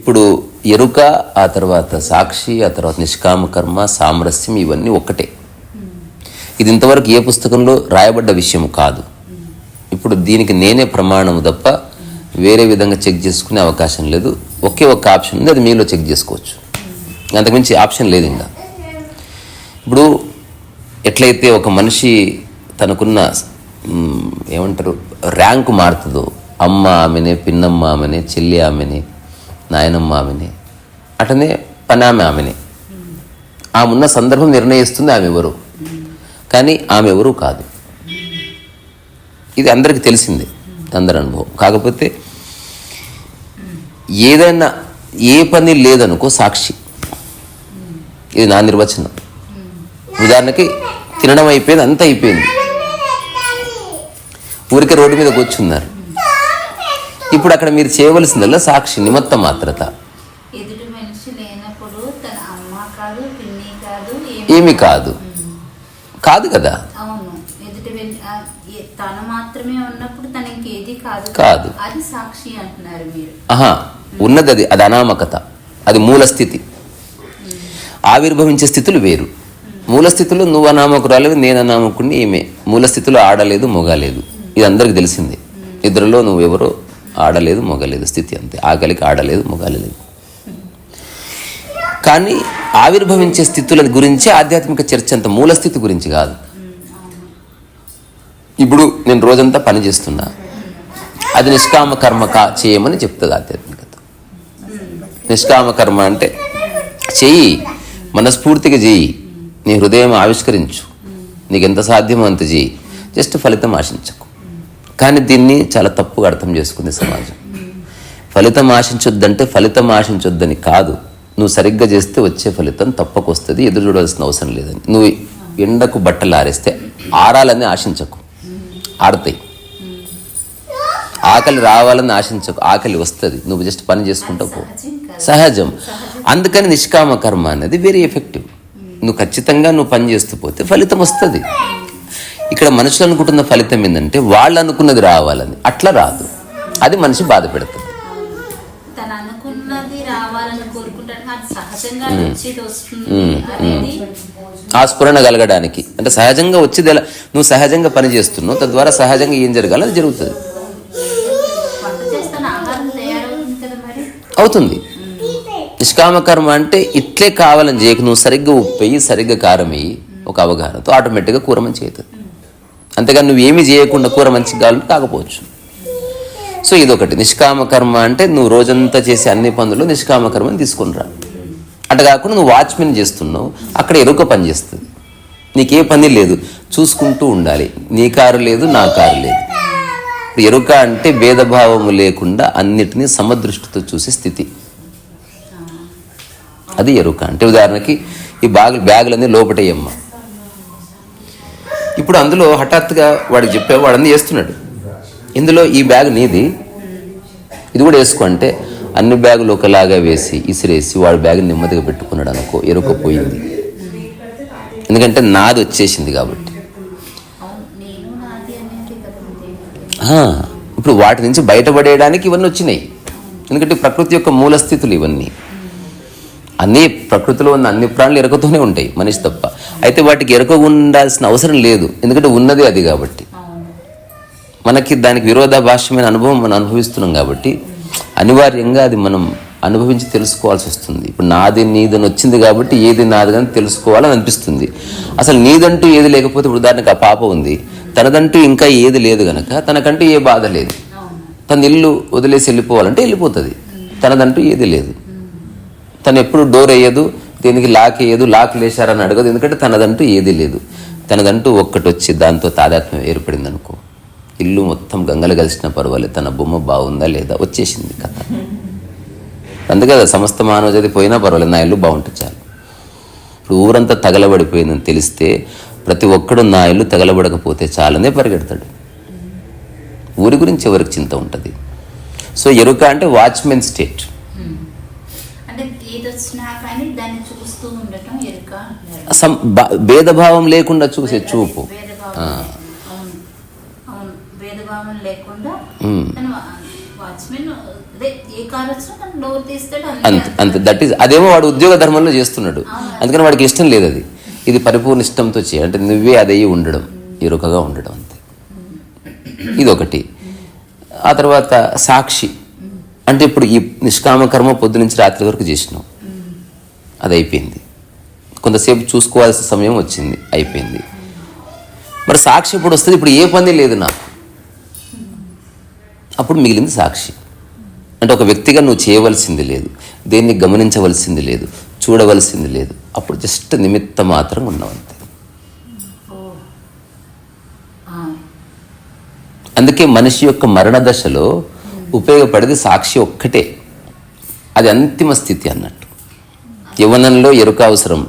ఇప్పుడు ఎరుక, ఆ తర్వాత సాక్షి, ఆ తర్వాత నిష్కామ కర్మ, సామరస్యం ఇవన్నీ ఒక్కటే. ఇది ఇంతవరకు ఏ పుస్తకంలో రాయబడ్డ విషయం కాదు. ఇప్పుడు దీనికి నేనే ప్రమాణము తప్ప వేరే విధంగా చెక్ చేసుకునే అవకాశం లేదు. ఒకే ఒక్క ఆప్షన్ ఉంది, అది మీలో చెక్ చేసుకోవచ్చు. అంతకుమించి ఆప్షన్ లేదు. ఇంకా ఇప్పుడు ఎట్లయితే ఒక మనిషి తనకున్న ఏమంటారు ర్యాంకు మారుతుందో, అమ్మ ఆమెనే, పిన్నమ్మ ఆమెనే, చెల్లి ఆమెనే, నాయనమ్మ ఆమెనే, అటనే పనామె ఆమెనే. ఆమె ఉన్న సందర్భం నిర్ణయిస్తుంది ఆమె ఎవరు, కానీ ఆమె ఎవరు కాదు. ఇది అందరికీ తెలిసిందే, అందరి అనుభవం. కాకపోతే ఏదైనా ఏ పని లేదనుకో సాక్షి. ఇది నా నిర్వచనం. ఉదాహరణకి తినడం అయిపోయింది, అంతా అయిపోయింది, ఊరికే రోడ్డు మీద కూర్చున్నారు. ఇప్పుడు అక్కడ మీరు చేయవలసిందల్లా సాక్షి, నిమిత్త మాత్రత. ఏమి కాదు కాదు కదా. కాదు ఉన్నది అది, అది అనామకత, అది మూల స్థితి. ఆవిర్భవించే స్థితులు వేరు. మూల స్థితిలో నువ్వు అనామకురాలు, నేను అనామకుడిని, ఈమె మూల స్థితిలో ఆడలేదు మొగలేదు. ఇది అందరికి తెలిసింది. ఇద్దరిలో నువ్వెవరో ఆడలేదు మొగలేదు స్థితి, అంతే. ఆకలికి ఆడలేదు మొగలేదు. కానీ ఆవిర్భవించే స్థితుల గురించి ఆధ్యాత్మిక చర్చ అంత మూల స్థితి గురించి కాదు. ఇప్పుడు నేను రోజంతా పని చేస్తున్నా, అది నిష్కామ కర్మ చేయమని చెప్తుంది ఆధ్యాత్మికత. నిష్కామ కర్మ అంటే చెయ్యి, మనస్ఫూర్తిగా చెయ్యి, నీ హృదయం ఆవిష్కరించు, నీకు ఎంత సాధ్యమో అంత చెయ్యి, జస్ట్ ఫలితం ఆశించకు. కానీ దీన్ని చాలా తప్పుగా అర్థం చేసుకుంది సమాజం. ఫలితం ఆశించొద్దంటే ఫలితం ఆశించొద్దని కాదు, నువ్వు సరిగ్గా చేస్తే వచ్చే ఫలితం తప్పకు వస్తుంది, ఎదురు చూడాల్సిన అవసరం లేదని. నువ్వు ఎండకు బట్టలు ఆరేస్తే ఆరాలని ఆశించకు, ఆడతాయి. ఆకలి రావాలని ఆశించకు, ఆకలి వస్తుంది, నువ్వు జస్ట్ పని చేసుకుంటూ పో, సహజం. అందుకని నిష్కామ కర్మ అనేది వెరీ ఎఫెక్టివ్. నువ్వు ఖచ్చితంగా నువ్వు పని చేస్తూ పోతే ఫలితం వస్తుంది. ఇక్కడ మనుషులు అనుకుంటున్న ఫలితం ఏంటంటే వాళ్ళు అనుకున్నది రావాలని, అట్లా రాదు. అది మనిషి బాధ పెడుతుంది. ఆ స్ఫురణ కలగడానికి అంటే సహజంగా వచ్చేది ఎలా, నువ్వు సహజంగా పని చేస్తున్నావు, తద్వారా సహజంగా ఏం జరగాలి అది జరుగుతుంది, అవుతుంది. నిష్కామ కర్మ అంటే ఇట్లే కావాలని చేయకు, నువ్వు సరిగ్గా ఉప్పు వేయి, సరిగ్గా కారం వేయి, ఒక అవగాహనతో ఆటోమేటిక్గా కూర మంచి అవుతుంది. అంతేగాని నువ్వు ఏమీ చేయకుండా కూర మంచిగా కావాలంటే కాకపోవచ్చు. సో ఇదొకటి. నిష్కామ కర్మ అంటే నువ్వు రోజంతా చేసే అన్ని పనులు నిష్కామ కర్మని తీసుకుని రా. అట్లా కాకుండా నువ్వు వాచ్మెన్ చేస్తున్నావు, అక్కడ ఎరుక పని చేస్తుంది, నీకే పని లేదు, చూసుకుంటూ ఉండాలి. నీ కారు లేదు, నా కారు లేదు. ఎరుక అంటే భేదభావము లేకుండా అన్నిటినీ సమదృష్టితో చూసే స్థితి, అది ఎరుక అంటే. ఉదాహరణకి ఈ బ్యాగులన్నీ లోపటేయమ్మ. ఇప్పుడు అందులో హఠాత్తుగా వాడికి చెప్పావు, వాడన్నీ వేస్తున్నాడు, ఇందులో ఈ బ్యాగ్ నీది, ఇది కూడా వేసుకో అంటే అన్ని బ్యాగులు ఒకలాగా వేసి ఇసిరేసి వాడి బ్యాగ్ నెమ్మదిగా పెట్టుకున్నాడు అనుకో, ఎరుక పోయింది. ఎందుకంటే నాది వచ్చేసింది కాబట్టి. ఇప్పుడు వాటి నుంచి బయటపడేయడానికి ఇవన్నీ వచ్చినాయి. ఎందుకంటే ప్రకృతి యొక్క మూల స్థితులు ఇవన్నీ. అన్నీ ప్రకృతిలో ఉన్న అన్ని ప్రాణులు ఎరకతోనే ఉంటాయి, మనిషి తప్ప. అయితే వాటికి ఎరక ఉండాల్సిన అవసరం లేదు, ఎందుకంటే ఉన్నదే అది కాబట్టి. మనకి దానికి విరోధాభాష్యమైన అనుభవం మనం అనుభవిస్తున్నాం కాబట్టి అనివార్యంగా అది మనం అనుభవించి తెలుసుకోవాల్సి వస్తుంది. ఇప్పుడు నాది నీదని వచ్చింది కాబట్టి ఏది నాది కానీ తెలుసుకోవాలని అనిపిస్తుంది. అసలు నీదంటూ ఏది లేకపోతే, ఇప్పుడు ఉదాహరణకు ఆ పాప ఉంది, తనదంటూ ఇంకా ఏది లేదు కనుక తనకంటూ ఏ బాధ లేదు. తన ఇల్లు వదిలేసి వెళ్ళిపోవాలంటే వెళ్ళిపోతుంది, తనదంటూ ఏది లేదు. తను ఎప్పుడు డోర్ వేయదు, దేనికి లాక్ వేయదు, లాక్ లేశారని అడగదు, ఎందుకంటే తనదంటూ ఏది లేదు. తనదంటూ ఒక్కటి వచ్చి దాంతో తాదాత్మ్యం ఏర్పడింది అనుకో, ఇల్లు మొత్తం గంగలు కలిసిన పర్వాలేదు, తన బొమ్మ బాగుందా లేదా వచ్చేసింది కథ. అందుకదా సమస్త మానవజాతి పోయినా పర్వాలేదు, నా ఇల్లు బాగుంటుంది చాలు. ఇప్పుడు ఊరంతా తగలబడిపోయిందని తెలిస్తే ప్రతి ఒక్కడు నా ఇల్లు తగలబడకపోతే చాలనే పరిగెడతాడు. ఊరి గురించి ఎవరికి చింత ఉంటుంది. సో ఎరుక అంటే వాచ్మెన్ స్టేట్. భేదభావం లేకుండా చూసే చూపు, అంతే దట్ ఈస్ అదేమో వాడు ఉద్యోగ ధర్మంలో చేస్తున్నాడు, అందుకని వాడికి ఇష్టం లేదు అది. ఇది పరిపూర్ణ ఇష్టంతో చేయాలి, అంటే నువ్వే అదయ్యి ఉండడం, ఎరుకగా ఉండడం అంతే. ఇదొకటి. ఆ తర్వాత సాక్షి అంటే ఇప్పుడు ఈ నిష్కామ కర్మ పొద్దు నుంచి రాత్రి వరకు చేసినావు, అది అయిపోయింది. కొంతసేపు చూసుకోవాల్సిన సమయం వచ్చింది, అయిపోయింది. మరి సాక్షి ఇప్పుడు వస్తుంది, ఇప్పుడు ఏ పని లేదు నాకు, అప్పుడు మిగిలింది సాక్షి. అంటే ఒక వ్యక్తిగా నువ్వు చేయవలసింది లేదు, దేన్ని గమనించవలసింది లేదు, చూడవలసింది లేదు, అప్పుడు జస్ట్ నిమిత్త మాత్రం ఉన్నావు అంతే. అందుకే మనిషి యొక్క మరణ దశలో ఉపయోగపడేది సాక్షి ఒక్కటే, అది అంతిమ స్థితి అన్నట్టు. యవ్వనంలో ఎరుక అవసరం,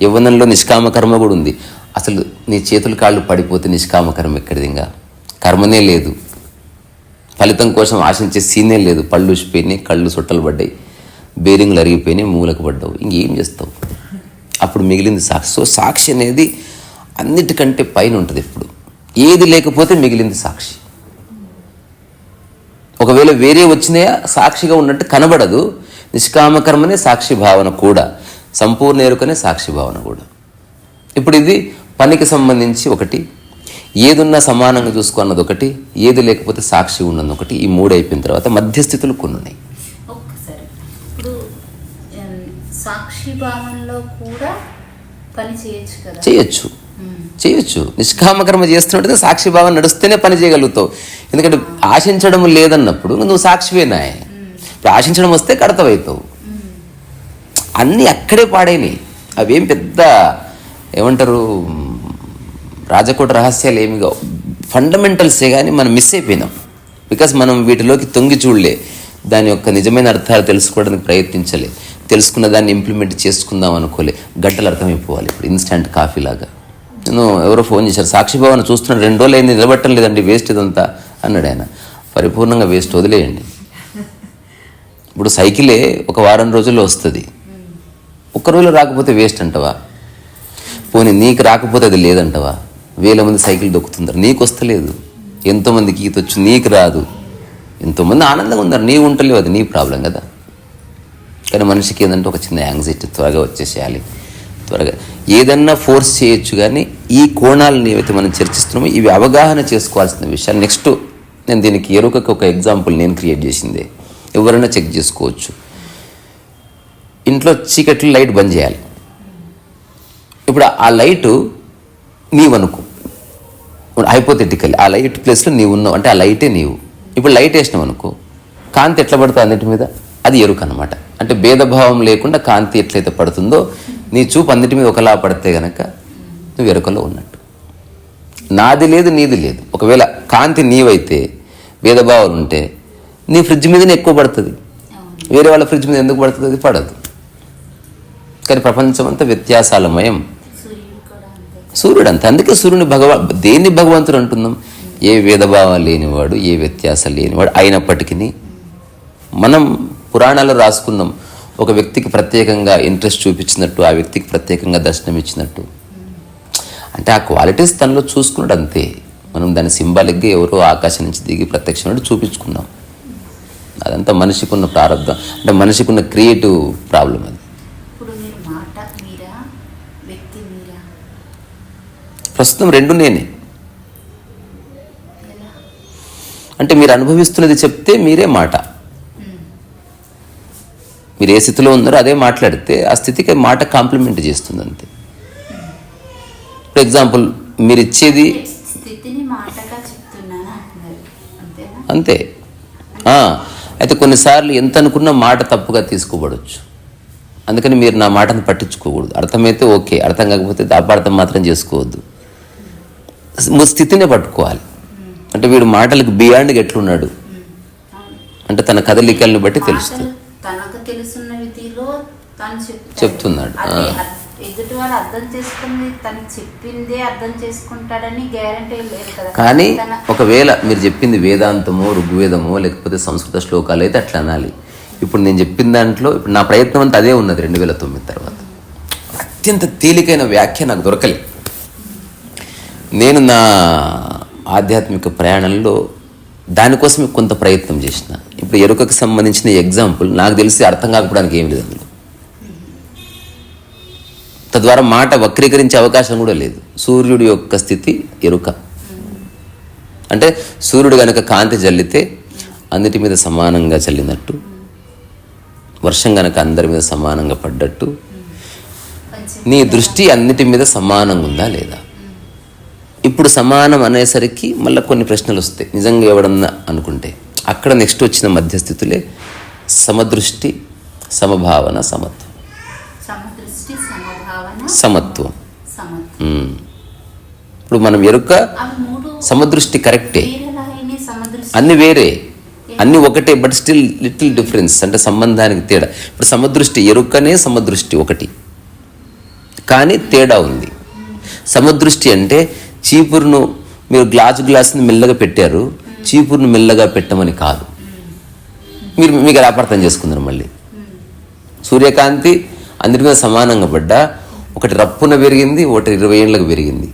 యవ్వనంలో నిష్కామకర్మ కూడా ఉంది. అసలు నీ చేతులు కాళ్ళు పడిపోతే నిష్కామకర్మ ఎక్కడిది? ఇంకా కర్మనే లేదు, ఫలితం కోసం ఆశించే సీనే లేదు. పళ్ళు ఊసిపోయినాయి, కళ్ళు సొట్టలు పడ్డాయి, బేరింగ్లు అరిగిపోయినాయి, మూలకు పడ్డావు, ఇంకేం చేస్తావు? అప్పుడు మిగిలింది సాక్షి. సో సాక్షి అనేది అన్నిటికంటే పైన ఉంటుంది. ఇప్పుడు ఏది లేకపోతే మిగిలింది సాక్షి. ఒకవేళ వేరే వచ్చినాయా సాక్షిగా ఉన్నట్టు కనబడదు. నిష్కామకర్మనే సాక్షి భావన కూడా, సంపూర్ణ ఎరుకనే సాక్షి భావన కూడా. ఇప్పుడు ఇది పనికి సంబంధించి ఒకటి, ఏదున్నా సమానంగా చూసుకున్నది ఒకటి, ఏది లేకపోతే సాక్షి ఉన్నది ఒకటి. ఈ మూడు అయిపోయిన తర్వాత మధ్యస్థితులు కొన్ని ఉన్నాయి. ఇప్పుడు సాక్షి భావనలో కూడా పని చేయొచ్చు కదా? చేయొచ్చు. నిష్కామకర్మ చేస్తున్నట్టు సాక్షి భావన నడుస్తేనే పని చేయగలుగుతావు. ఎందుకంటే ఆశించడం లేదన్నప్పుడు నువ్వు సాక్షివేనా. ఇప్పుడు ఆశించడం వస్తే కడతవైతావు. అన్నీ అక్కడే పాడైనాయి. అవేం పెద్ద ఏమంటారు రాజకోట రహస్యాలు ఏమిగా, ఫండమెంటల్సే కానీ మనం మిస్ అయిపోయినాం. బికాస్ మనం వీటిలోకి తొంగి చూడలే, దాని యొక్క నిజమైన అర్థాలు తెలుసుకోవడానికి ప్రయత్నించలే, తెలుసుకున్న దాన్ని ఇంప్లిమెంట్ చేసుకుందాం అనుకోలే. గంటలు అర్థమైపోవాలి. ఇప్పుడు ఇన్స్టంట్ కాఫీ లాగా. నేను ఎవరో ఫోన్ చేశారు, సాక్షి భావన చూస్తున్నాడు 2 రోజులు అయింది, నిలబట్టం లేదండి, వేస్ట్ ఇదంతా అన్నాడు ఆయన. పరిపూర్ణంగా వేస్ట్, వదిలేయండి. ఇప్పుడు సైకిలే ఒక వారం రోజుల్లో వస్తుంది, ఒక్క రోజులో రాకపోతే వేస్ట్ అంటవా? పోనీ నీకు రాకపోతే అది లేదంటవా? 1000 మంది సైకిల్ దొక్కుతుంటారు, నీకు వస్తలేదు. ఎంతోమందికి ఈత వచ్చు, నీకు రాదు. ఎంతోమంది ఆనందంగా ఉన్నారు, నీవు ఉంటలేవు, అది నీ ప్రాబ్లం కదా. కానీ మనిషికి ఏంటంటే ఒక చిన్న యాంగ్జైటీ, త్వరగా వచ్చేసేయాలి, త్వరగా ఏదన్నా ఫోర్స్ చేయొచ్చు. కానీ ఈ కోణాలను ఏవైతే మనం చర్చిస్తున్నామో ఇవి అవగాహన చేసుకోవాల్సిన విషయాలు. నెక్స్ట్ నేను దీనికి ఎరుకకి ఒక ఎగ్జాంపుల్ నేను క్రియేట్ చేసిందే, ఎవరైనా చెక్ చేసుకోవచ్చు. ఇంట్లో చీకట్లో లైట్ బంద్ చేయాలి. ఇప్పుడు ఆ లైటు నీవనుకో, హైపోథెటికల్ ఆ లైట్ ప్లేస్లో నీవు ఉన్నావు అంటే ఆ లైటే నీవు. ఇప్పుడు లైట్ వేసినావు అనుకో, కాంతి ఎట్లా పడుతుంది అన్నిటి మీద, అది ఎరుక అనమాట. అంటే భేదభావం లేకుండా కాంతి ఎట్లయితే పడుతుందో నీ చూపు అన్నిటి మీద ఒకలా పడితే గనక నువ్వు ఎరుకలో ఉన్నట్టు. నాది లేదు, నీది లేదు. ఒకవేళ కాంతి నీవైతే, భేదభావాలు ఉంటే నీ ఫ్రిడ్జ్ మీదనే ఎక్కువ పడుతుంది, వేరే వాళ్ళ ఫ్రిడ్జ్ మీద ఎందుకు పడుతుంది? అది పడదు. కానీ ప్రపంచం అంతా వ్యత్యాసాలమయం. సూర్యుడు అంతే. అందుకే సూర్యుని దేన్ని భగవంతుడు అంటున్నాం? ఏ భేదభావం లేనివాడు, ఏ వ్యత్యాసం లేనివాడు అయినప్పటికీ మనం పురాణాలు రాసుకున్నాం. ఒక వ్యక్తికి ప్రత్యేకంగా ఇంట్రెస్ట్ చూపించినట్టు, ఆ వ్యక్తికి ప్రత్యేకంగా దర్శనం ఇచ్చినట్టు. అంటే ఆ క్వాలిటీస్ తనలో చూసుకున్నాడు అంతే. మనం దాన్ని సింబాలిక్గా ఎవరో ఆకాశం నుంచి దిగి ప్రత్యక్షం చూపించుకున్నాం. అదంతా మనిషికి ఉన్న ప్రారంభం, అంటే మనిషికి ఉన్న క్రియేటివ్ ప్రాబ్లం అది. ప్రస్తుతం 2 నేనే. అంటే మీరు అనుభవిస్తున్నది చెప్తే మీరే మాట. మీరు ఏ స్థితిలో ఉన్నారో అదే మాట్లాడితే ఆ స్థితికి మాట కాంప్లిమెంట్ చేస్తుంది అంతే. ఫర్ ఎగ్జాంపుల్ మీరు ఇచ్చేది అంతే. అయితే కొన్నిసార్లు ఎంత అనుకున్నా మాట తప్పుగా తీసుకోబడవచ్చు. అందుకని మీరు నా మాటను పట్టించుకోకూడదు. అర్థమైతే ఓకే, అర్థం కాకపోతే అపార్థం మాత్రం చేసుకోవద్దు. స్థితినే పట్టుకోవాలి. అంటే వీడు మాటలకు బియాండ్గా ఎట్లున్నాడు అంటే తన కదలికలను బట్టి తెలుస్తుంది. తనకు తెలుసున్న విధిలో తను చెప్తున్నాడు. ఎదుటి వాళ్ళు అర్థం చేసుకుని తను చెప్పిందే అర్థం చేసుకుంటాడని గ్యారంటీ లేదు కదా. కానీ ఒకవేళ మీరు చెప్పింది వేదాంతమో, ఋగ్వేదమో, లేకపోతే సంస్కృత శ్లోకాలు అయితే అట్లా అనాలి. ఇప్పుడు నేను చెప్పిన దాంట్లో ఇప్పుడు నా ప్రయత్నం అంతా అదే ఉన్నది. 2009 తర్వాత అత్యంత తేలికైన వ్యాఖ్య నాకు దొరకలే. నేను నా ఆధ్యాత్మిక ప్రయాణంలో దానికోసమే కొంత ప్రయత్నం చేసిన. ఈ ఇప్పుడు ఎరుకకు సంబంధించిన ఎగ్జాంపుల్ నాకు తెలిసి అర్థం కాకపోవడానికి ఏం లేదు అందులో. తద్వారా మాట వక్రీకరించే అవకాశం కూడా లేదు. సూర్యుడి యొక్క స్థితి ఎరుక అంటే సూర్యుడు గనక కాంతి జల్లితే అన్నిటి మీద సమానంగా చల్లినట్టు, వర్షం గనక అందరి మీద సమానంగా పడ్డట్టు నీ దృష్టి అన్నిటి మీద సమానంగా ఉందా లేదా? ఇప్పుడు సమానం అనేసరికి మళ్ళీ కొన్ని ప్రశ్నలు వస్తాయి. నిజంగా ఎవడన్నా అనుకుంటే అక్కడ నెక్స్ట్ వచ్చిన మధ్యస్థితులే సమదృష్టి, సమభావన, సమత్వం. సమత్వం. ఇప్పుడు మనం ఎరుక సమదృష్టి కరెక్టే, అన్ని వేరే, అన్ని ఒకటే, బట్ స్టిల్ లిటిల్ డిఫరెన్స్ అంటే సంబంధానికి తేడా. ఇప్పుడు సమదృష్టి ఎరుకనే సమదృష్టి ఒకటి, కానీ తేడా ఉంది. సమదృష్టి అంటే చీపురును మీరు గ్లాసుని మెల్లగా పెట్టారు, చీపురును మెల్లగా పెట్టమని కాదు. మీకు ఎలా అపార్థం చేసుకున్నారు? మళ్ళీ సూర్యకాంతి అందరి మీద సమానంగా పడ్డా ఒకటి రప్పున పెరిగింది, ఒకటి 20 ఏళ్ళకు పెరిగింది.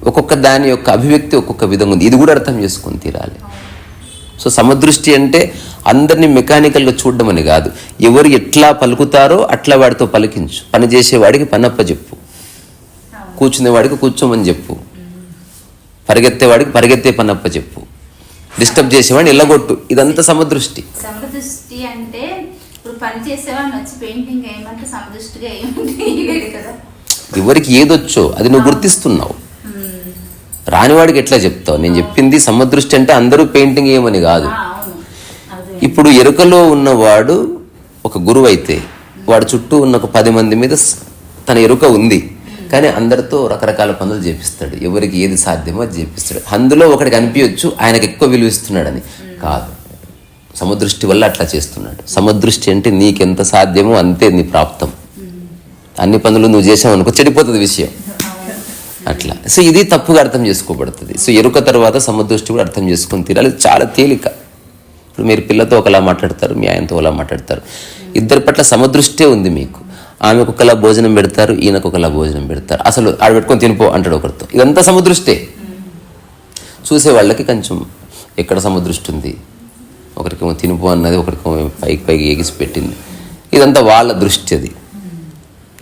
ఒక్కొక్క దాని యొక్క అభివ్యక్తి ఒక్కొక్క విధంగా ఉంది. ఇది కూడా అర్థం చేసుకొని తీరాలి. సో సమదృష్టి అంటే అందరినీ మెకానికల్గా చూడడం అని కాదు. ఎవరు ఎట్లా పలుకుతారో అట్లా వాడితో పలికించు. పని చేసేవాడికి పనప్ప చెప్పు, కూర్చునేవాడికి కూర్చోమని చెప్పు, పరిగెత్తేవాడికి పరిగెత్తే పనప్ప చెప్పు, డిస్టర్బ్ చేసేవాడిని ఎల్లగొట్టు. ఇదంతా సమదృష్టి. సమదృష్టి అంటే ఇప్పుడు పని చేసేవాడిని వచ్చి పెయింటింగ్ వేయమంటే సమదృష్టిగా ఏమంటే కదా, ఎవరికి ఏదొచ్చో అది నువ్వు గుర్తిస్తున్నావు. రానివాడికి ఎట్లా చెప్తావు? నేను చెప్పింది సమదృష్టి అంటే అందరూ పెయింటింగ్ వేయమని కాదు. ఇప్పుడు ఎరుకలో ఉన్నవాడు ఒక గురువు అయితే వాడు చుట్టూ ఉన్న ఒక 10 మంది మీద తన ఎరుక ఉంది, కానీ అందరితో రకరకాల పనులు చేపిస్తాడు. ఎవరికి ఏది సాధ్యమో అది చేపిస్తాడు. అందులో ఒకటికి అనిపించవచ్చు ఆయనకు ఎక్కువ విలువ ఇస్తున్నాడని, కాదు. సమదృష్టి వల్ల అట్లా చేస్తున్నాడు. సమదృష్టి అంటే నీకెంత సాధ్యమో అంతే నీ ప్రాప్తం. అన్ని పనులు నువ్వు చేసావు అనుకో చెడిపోతుంది విషయం అట్లా. సో ఇది తప్పుగా అర్థం చేసుకోబడుతుంది. సో ఎరుక తర్వాత సమదృష్టి కూడా అర్థం చేసుకొని తీరాలి. చాలా తేలిక. ఇప్పుడు మీరు పిల్లతో ఒకలా మాట్లాడతారు, మీ ఆయనతో ఒకలా మాట్లాడతారు. ఇద్దరి పట్ల సమదృష్టే ఉంది మీకు. ఆమెకు ఒకలా భోజనం పెడతారు, ఈయనకు ఒకలా భోజనం పెడతారు. అసలు ఆడ పెట్టుకొని తినిపో అంటాడు ఒకరితో. ఇదంతా సమదృష్టే. చూసే వాళ్ళకి కొంచెం ఎక్కడ సమదృష్టి ఉంది, ఒకరికేమో తినిపో అన్నది, ఒకరికేమో పైకి ఎగిసి పెట్టింది. ఇదంతా వాళ్ళ దృష్టి,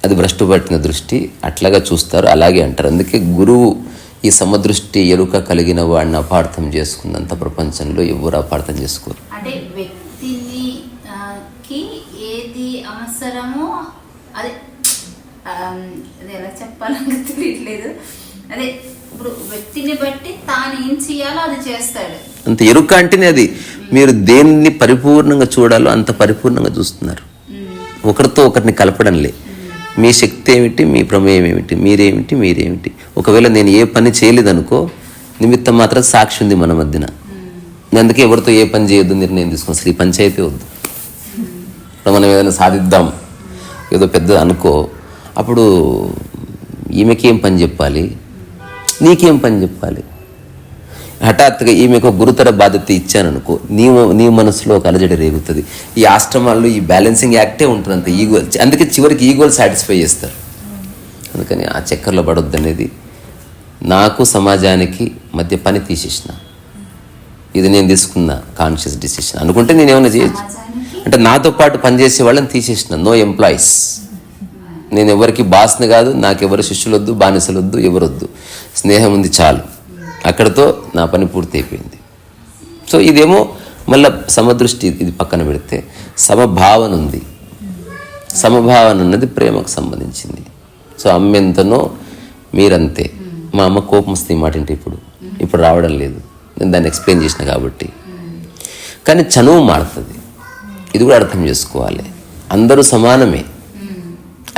అది భ్రష్టు పట్టిన దృష్టి. అట్లాగా చూస్తారు, అలాగే అంటారు. అందుకే గురువు ఈ సమదృష్టి ఎరుక కలిగిన వాడిని అపార్థం చేసుకున్నంత ప్రపంచంలో ఎవరు అపార్థం చేసుకోరు. అంటే వ్యక్తిని ఏది అవసరమో అదే ఎలా చెప్పాలని తెలియట్లేదు. అదే ఇప్పుడు వ్యక్తిని బట్టి తాను ఏం చేయాలో అది చేస్తాడు. అంత ఎరుక అంటేనే అది. మీరు దేన్ని పరిపూర్ణంగా చూడాలో అంత పరిపూర్ణంగా చూస్తున్నారు. ఒకరితో ఒకరిని కలపడంలే. మీ శక్తి ఏమిటి, మీ ప్రమేయం ఏమిటి, మీరేమిటి. ఒకవేళ నేను ఏ పని చేయలేదనుకో, నిమిత్తం మాత్రం సాక్షి ఉంది మన మధ్యన. అందుకే ఎవరితో ఏ పని చేయొద్దు నిర్ణయం తీసుకుని, అసలు ఈ పంచాయతీ వద్దు. ఇప్పుడు మనం ఏదైనా సాధిద్దాం ఏదో పెద్ద అనుకో, అప్పుడు ఈమెకేం పని చెప్పాలి, నీకేం పని చెప్పాలి. హఠాత్తుగా ఈమెకు గురుతర బాధ్యత ఇచ్చాననుకో, నీ మనసులో ఒక అలజడి రేగుతుంది. ఈ ఆశ్రమాల్లో ఈ బ్యాలెన్సింగ్ యాక్టే ఉంటుంది. అంత ఈగో, అందుకే చివరికి ఈగోలు సాటిస్ఫై చేస్తారు. అందుకని ఆ చక్కర్లో పడొద్దు అనేది. నాకు సమాజానికి మధ్య పని తీసేసిన, ఇది నేను తీసుకున్న కాన్షియస్ డిసిషన్. అనుకుంటే నేను ఏమైనా చేయొచ్చు. అంటే నాతో పాటు పనిచేసే వాళ్ళని తీసేసిన. No employees. నేను ఎవరికి బాస్ని కాదు, నాకెవరు శిష్యులు వద్దు, బానిసలు వద్దు, ఎవరొద్దు. స్నేహం ఉంది చాలు. అక్కడితో నా పని పూర్తి అయిపోయింది. సో ఇదేమో మళ్ళీ సమదృష్టి ఇది పక్కన పెడితే సమభావన ఉంది. సమభావన అన్నది ప్రేమకు సంబంధించింది. సో అమ్మ ఎంతనో మీరంతే. మా అమ్మ కోపం వస్తుంది ఈ మాట అంటే ఇప్పుడు రావడం లేదు, నేను దాన్ని ఎక్స్ప్లెయిన్ చేసిన కాబట్టి. కానీ చనువు మారుతుంది, ఇది కూడా అర్థం చేసుకోవాలి. అందరూ సమానమే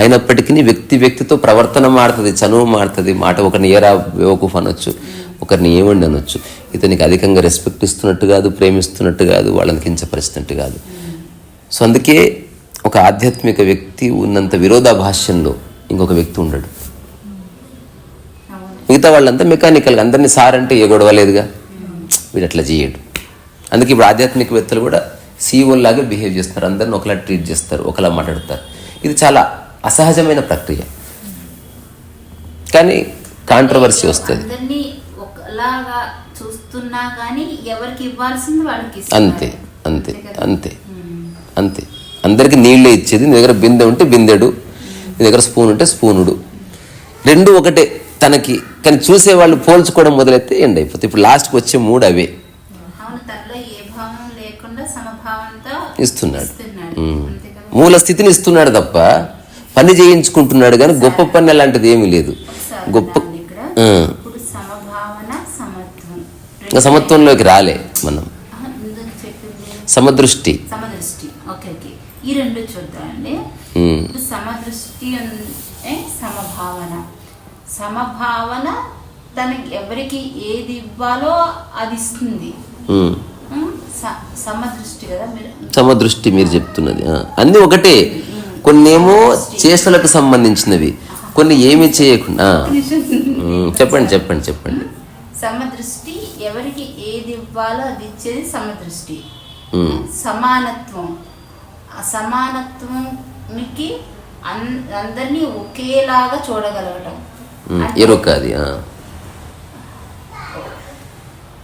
అయినప్పటికీ వ్యక్తితో ప్రవర్తన మారుతుంది, చనువు మారుతుంది. మాట ఒకరిని ఏరా బేవకూఫ్ అనొచ్చు, ఒకరిని ఏమండి అనొచ్చు. ఇతనికి అధికంగా రెస్పెక్ట్ ఇస్తున్నట్టు కాదు, ప్రేమిస్తున్నట్టు కాదు, వాళ్ళని కించపరిచినట్టు కాదు. సో అందుకే ఒక ఆధ్యాత్మిక వ్యక్తి ఉన్నంత విరోధాభాష్యంలో ఇంకొక వ్యక్తి ఉండడు. మిగతా వాళ్ళంతా మెకానికల్గా అందరినీ సార్ అంటే ఏ గొడవ లేదుగా, వీడు అట్లా చేయడు. అందుకే ఇప్పుడు ఆధ్యాత్మికవేత్తలు కూడా సీఓలాగా బిహేవ్ చేస్తారు, అందరిని ఒకలా ట్రీట్ చేస్తారు, ఒకలా మాట్లాడతారు. ఇది చాలా అసహజమైన ప్రక్రియ, కానీ కాంట్రవర్సీ వస్తుంది. ఒకలాగా చూస్తున్నా కానీ ఎవరికి ఇవ్వాల్సింది వాళ్ళకి అంతే. అంతే అంతే అంతే. అందరికీ నీళ్ళే ఇచ్చేది. నీ దగ్గర బిందె ఉంటే బిందెడు, నీ దగ్గర స్పూన్ ఉంటే స్పూనుడు, రెండు ఒకటే తనకి. కానీ చూసేవాళ్ళు పోల్చుకోవడం మొదలైతే ఎండ్ అయిపోతుంది. ఇప్పుడు లాస్ట్కి వచ్చే మూడు అవే ఇస్తున్నాడు. మూల స్థితిని ఇస్తున్నాడు తప్ప పని చేయించుకుంటున్నాడు, కానీ గొప్ప పని అలాంటిది ఏమీ లేదు. గొప్ప సమత్వంలోకి రాలే మనం. సమదృష్టి ఈ రెండు చూద్దామండి. సమదృష్టి సమభావన. సమభావన తనకి ఎవరికి ఏది ఇవ్వాలో అది ఇస్తుంది. సమదృష్టి కదా మీరు, సమదృష్టి మీరు చెప్తున్నది అన్ని ఒకటే. కొన్ని ఏమో చేష్టలకు సంబంధించినవి, కొన్ని ఏమి చేయకుండా. చెప్పండి చెప్పండి చెప్పండి. సమదృష్టి ఎవరికి ఏది ఇవ్వాలో అది ఇచ్చేది సమదృష్టి. సమానత్వం, సమానత్వానికి అందరినీ ఒకేలాగా చూడగలగటం ఎరుక. అది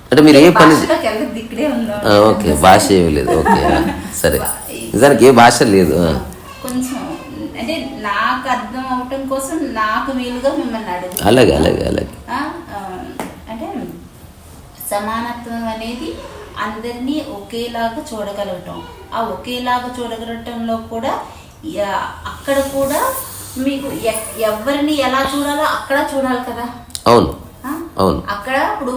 అంటే మీరు ఏ పని ఓకే భాష ఏమీ లేదు. ఓకే సరే, నిజానికి ఏ భాష లేదు. కొంచెం అంటే నాకు అర్థం అవటం కోసం నాకు వీలుగా మిమ్మల్ని అడుగు. అలాగే అలాగే అలాగే. అంటే సమానత్వం అనేది అందరినీ ఒకేలాగా చూడగలగటం. ఆ ఒకేలాగా చూడగలగటంలో కూడా అక్కడ కూడా మీకు ఎవరిని ఎలా చూడాలో అక్కడ చూడాలి కదా. అవును అవును. అక్కడ ఇప్పుడు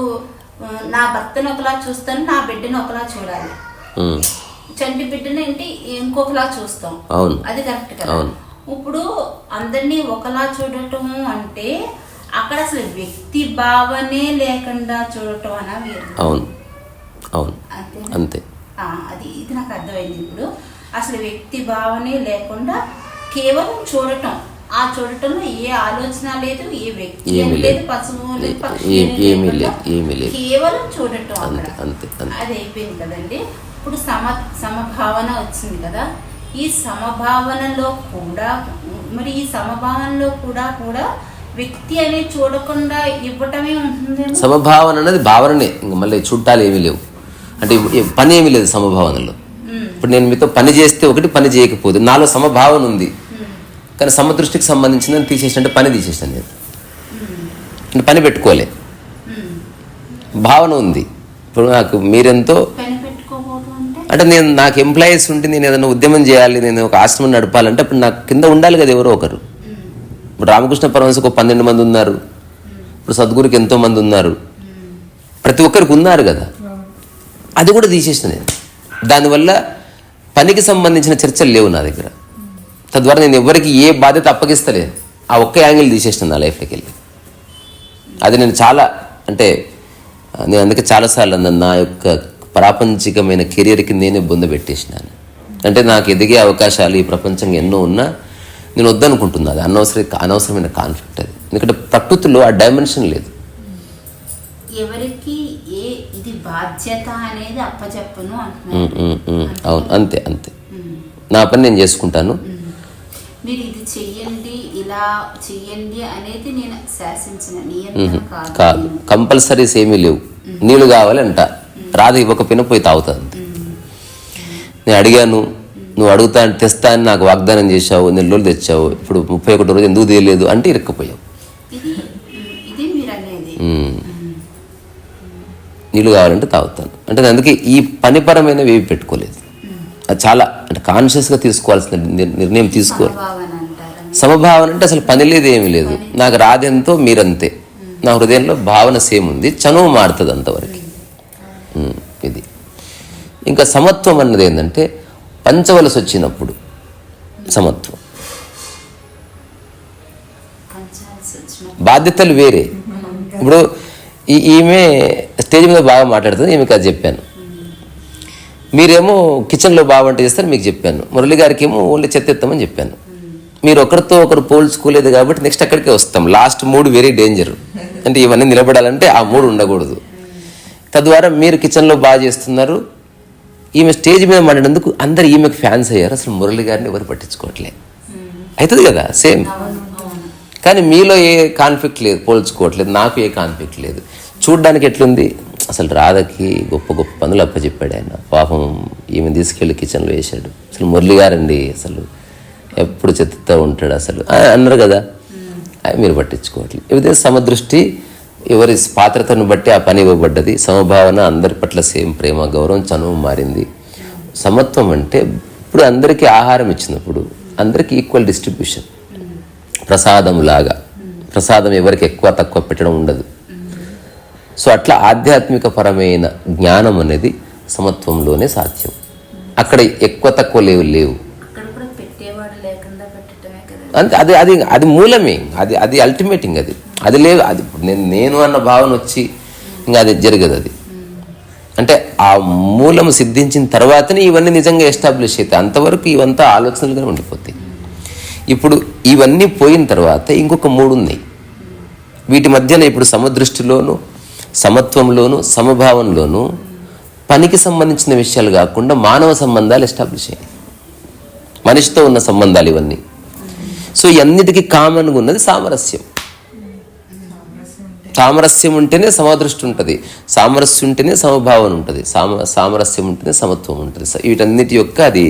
నా భర్తను ఒకలా చూస్తాను, నా బిడ్డను ఒకలా చూడాలి. చంటి బిడ్డను ఏంటి ఇంకొకలా చూస్తాం. అది కరెక్ట్ కదా. ఇప్పుడు అందరినీ ఒకలా చూడటము అంటే అక్కడ అసలు వ్యక్తి భావనే లేకుండా చూడటం అనా వేరు. అవును అవును అంతే. అది ఇది నాకు అర్థమైంది. ఇప్పుడు అసలు వ్యక్తి భావనే లేకుండా కేవలం చూడటం. ఆ చూడటంలో ఏ ఆలోచన లేదు, ఏ వ్యక్తి లేదు, పశువు లేదు, పక్షి లేదు, కేవలం చూడటం. అది అయిపోయింది కదండి. ఇప్పుడు సమభావన వచ్చింది కదా. ఈ సమభావనలో కూడా మరి ఈ సమభావనలో కూడా వ్యక్తి అనేది చూడకుండా ఇవ్వటమే ఉంటుంది. సమభావన అనేది భావననే, ఇంకా మళ్ళీ చుట్టాలు ఏమీ లేవు. అంటే పని ఏమీ లేదు సమభావనలో. ఇప్పుడు నేను మీతో పని చేస్తే ఒకటి, పని చేయకపోతే నాలో సమభావన ఉంది, కానీ సమదృష్టికి సంబంధించిందని తీసేసిన, అంటే పని తీసేసాను నేను. అంటే పని పెట్టుకోలే, భావన ఉంది. ఇప్పుడు నాకు మీరెంతో అంటే నాకు ఎంప్లాయీస్ ఉంటే నేను ఏదైనా ఉద్యమం చేయాలి, నేను ఒక ఆశ్రమం నడపాలంటే అప్పుడు నాకు కింద ఉండాలి కదా ఎవరో ఒకరు. ఇప్పుడు రామకృష్ణ పరమహంసకు 12 మంది ఉన్నారు, ఇప్పుడు సద్గురుకి ఎంతో మంది ఉన్నారు, ప్రతి ఒక్కరికి ఉన్నారు కదా. అది కూడా తీసేసిన నేను. దానివల్ల పనికి సంబంధించిన చర్చలు లేవు నా దగ్గర. తద్వారా నేను ఎవరికి ఏ బాధ్యత అప్పగిస్తలేను. ఆ ఒక్క యాంగిల్ తీసేసిన నా లైఫ్లోకి వెళ్ళి. అది నేను చాలా అంటే నేను అందుకే చాలాసార్లు అన్నాను, నా యొక్క ప్రాపంచికమైన కెరియర్కి నేనే బొంద పెట్టేసినాను. అంటే నాకు ఎదిగే అవకాశాలు ఈ ప్రపంచంగా ఎన్నో ఉన్నా నేను వద్దనుకుంటున్నా. అది అనవసరమైన కాన్ఫ్లిక్ట్. అది ఎందుకంటే ప్రకృతిలో ఆ డైమెన్షన్ లేదు. ఎవరికి ఇది బాధ్యత అనేది అప్పచెప్పను. అవును అంతే అంతే. నా పని నేను చేసుకుంటాను. మీరు ఇది చెయ్యండి, ఇలా చెయ్యండి అనేది నేను శాసించిన నియంత్రణ కాదు. కంపల్సరీస్ ఏమీ లేవు. నీళ్ళు కావాలంట, రాదు ఇవ్వకపోయినా పోయి తాగుతాను. నేను అడిగాను, నువ్వు అడుగుతా తెస్తా అని నాకు వాగ్దానం చేశావు, 2 రోజులు తెచ్చావు, ఇప్పుడు 31 రోజు ఎందుకు తీయలేదు అంటే ఇరుక్కుపోయావు. నీళ్ళు కావాలంటే తాగుతాను అంటే. అందుకే ఈ పనిపరమైనవి ఏవి పెట్టుకోలేదు. అది చాలా అంటే కాన్షియస్గా తీసుకోవాల్సిన నిర్ణయం తీసుకోవాలి. సమభావన అంటే అసలు పని లేదు, ఏమీ లేదు. నాకు రాదెంతో మీరంతే. నా హృదయంలో భావన సేమ్ ఉంది, చనువు మారుతుంది అంతవరకు. ఇది ఇంకా సమత్వం అన్నది ఏంటంటే పంచవలసి వచ్చినప్పుడు సమత్వం. బాధ్యతలు వేరే. ఇప్పుడు ఈమె స్టేజ్ మీద బాగా మాట్లాడుతుంది, ఈమెకి అది చెప్పాను. మీరేమో కిచెన్లో బాగా వంట చేస్తారు, మీకు చెప్పాను. మురళి గారికి ఏమో ఓన్లీ చెత్త ఎత్తామని చెప్పాను. మీరు ఒకరితో ఒకరు పోల్చుకోలేదు కాబట్టి నెక్స్ట్ అక్కడికే వస్తాం. Last 3 very danger. అంటే ఇవన్నీ నిలబడాలంటే ఆ 3 ఉండకూడదు. తద్వారా మీరు కిచెన్లో బాగా చేస్తున్నారు, ఈమె స్టేజ్ మీద మాట్లాడేందుకు అందరు ఈమెకు ఫ్యాన్స్ అయ్యారు. అసలు మురళి గారిని ఎవరు పట్టించుకోవట్లే. అవుతుంది కదా సేమ్. కానీ మీలో ఏ కాన్ఫ్లిక్ట్ లేదు, పోల్చుకోవట్లేదు. నాకు ఏ కాన్ఫ్లిక్ట్ లేదు. చూడ్డానికి ఎట్లుంది అసలు రాధకి గొప్ప గొప్ప పనులు అప్పచెప్పాడు ఆయన. పాపం ఈమె తీసుకెళ్ళి కిచెన్లో వేశాడు. అసలు మురళి గారండి అసలు ఎప్పుడు చెత్తుతూ ఉంటాడు అసలు అన్నారు కదా, మీరు పట్టించుకోవట్లేదు. ఏదైతే సమదృష్టి, ఎవరి పాత్రతను బట్టి ఆ పని ఇవ్వబడ్డది. సమభావన, అందరి పట్ల సేమ్ ప్రేమ, గౌరవం, చనువు మారింది. సమత్వం అంటే ఇప్పుడు అందరికీ ఆహారం ఇచ్చినప్పుడు అందరికీ ఈక్వల్ డిస్ట్రిబ్యూషన్. ప్రసాదం లాగా, ప్రసాదం ఎవరికి ఎక్కువ తక్కువ పెట్టడం ఉండదు. సో అట్లా ఆధ్యాత్మిక పరమైన జ్ఞానం అనేది సమత్వంలోనే సాధ్యం. అక్కడ ఎక్కువ తక్కువ లేవు. అంతే, అది మూలమే, అది అల్టిమేటింగ్, అది లేదు. అది ఇప్పుడు నేను అన్న భావన వచ్చి ఇంకా అది జరగదు. అది అంటే ఆ మూలం సిద్ధించిన తర్వాతనే ఇవన్నీ నిజంగా ఎస్టాబ్లిష్ అవుతాయి. అంతవరకు ఇవంతా ఆలోచనలుగానే ఉండిపోతాయి. ఇప్పుడు ఇవన్నీ పోయిన తర్వాత ఇంకొక 3 ఉన్నాయి. వీటి మధ్యన ఇప్పుడు సమదృష్టిలోను, సమత్వంలోను, సమభావంలోను పనికి సంబంధించిన విషయాలు కాకుండా మానవ సంబంధాలు ఎస్టాబ్లిష్ అయ్యాయి. మనిషితో ఉన్న సంబంధాలు ఇవన్నీ. సో అన్నిటికీ కామన్గా ఉన్నది సామరస్యం. సామరస్యం ఉంటేనే సమదృష్టి ఉంటుంది, సామరస్యం ఉంటేనే సమభావన ఉంటుంది, సామరస్యం ఉంటేనే సమత్వం ఉంటుంది. వీటన్నిటి యొక్క అది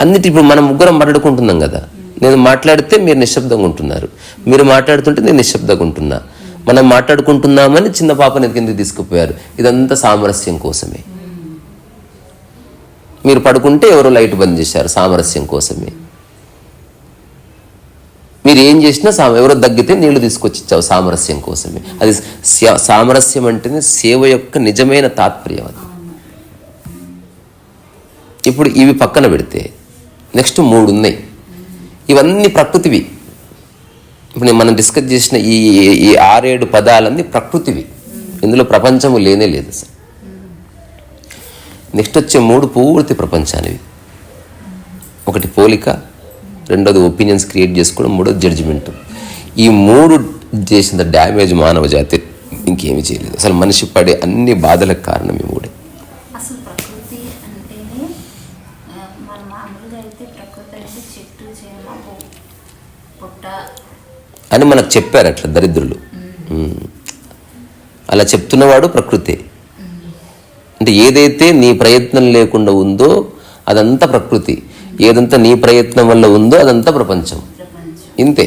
అన్నిటి. ఇప్పుడు మనం ముగ్గురం మాట్లాడుకుంటున్నాం కదా, నేను మాట్లాడితే మీరు నిశ్శబ్దంగా ఉంటున్నారు, మీరు మాట్లాడుతుంటే నేను నిశ్శబ్దంగా ఉంటున్నా. మనం మాట్లాడుకుంటున్నామని చిన్న పాపని కిందకి తీసుకుపోయారు. ఇదంతా సామరస్యం కోసమే. మీరు పడుకుంటే ఎవరో లైట్ బంద్ చేశారు, సామరస్యం కోసమే. మీరు ఏం చేసినా ఎవరో దగ్గితే నీళ్లు తీసుకొచ్చి ఇచ్చావు, సామరస్యం కోసమే. అది సామరస్యం అంటేనే సేవ యొక్క నిజమైన తాత్పర్యం. అది ఇప్పుడు ఇవి పక్కన పెడితే నెక్స్ట్ 3 ఉన్నాయి. ఇవన్నీ ప్రకృతివి. ఇప్పుడు మనం డిస్కస్ చేసిన ఈ 6-7 పదాలన్నీ ప్రకృతివి. ఇందులో ప్రపంచము లేనే లేదు అసలు. నెక్స్ట్ వచ్చే 3 పూర్తి ప్రపంచానివి. ఒకటి పోలిక, రెండోది ఒపీనియన్స్ క్రియేట్ చేసుకోవడం, మూడోది జడ్జిమెంట్. ఈ 3 చేసిన డ్యామేజ్ మానవ జాతి ఇంకేమీ చేయలేదు. అసలు మనిషి పడే అన్ని బాధలకు కారణం ఈ 3. అసలు ప్రకృతి అంటేనే మన మామూలుగా అయితే ప్రకృతి అంటే చెట్టు, చేమ, పుట్ట అని మనకు చెప్పారు అట్లా దరిద్రులు. అలా చెప్తున్నవాడు ప్రకృతే. అంటే ఏదైతే నీ ప్రయత్నం లేకుండా ఉందో అదంతా ప్రకృతి, ఏదంతా నీ ప్రయత్నం వల్ల ఉందో అదంతా ప్రపంచం. ఇంతే.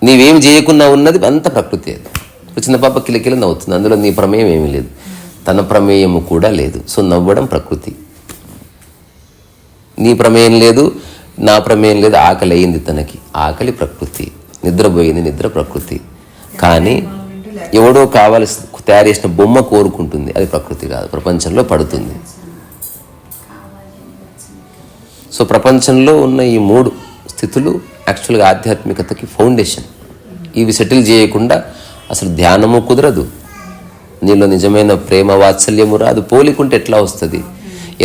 నీవేం చేయకుండా ఉన్నది అంత ప్రకృతి. అది చిన్న పాప కిలకిల నవ్వుతుంది, అందులో నీ ప్రమేయం ఏమీ లేదు, తన ప్రమేయము కూడా లేదు. సో నవ్వడం ప్రకృతి. నీ ప్రమేయం లేదు, నా ప్రమేయం లేదు. ఆకలి అయింది తనకి, ఆకలి ప్రకృతి. నిద్రపోయింది, నిద్ర ప్రకృతి. కానీ ఎవడో కావాల్సి తయారు చేసిన బొమ్మ కోరుకుంటుంది, అది ప్రకృతి కాదు, ప్రపంచంలో పడుతుంది. సో ప్రపంచంలో ఉన్న ఈ 3 స్థితులు యాక్చువల్గా ఆధ్యాత్మికతకి ఫౌండేషన్. ఇవి సెటిల్ చేయకుండా అసలు ధ్యానము కుదరదు, నీలో నిజమైన ప్రేమ వాత్సల్యము రాదు. పోలికుంటే ఎట్లా వస్తుంది?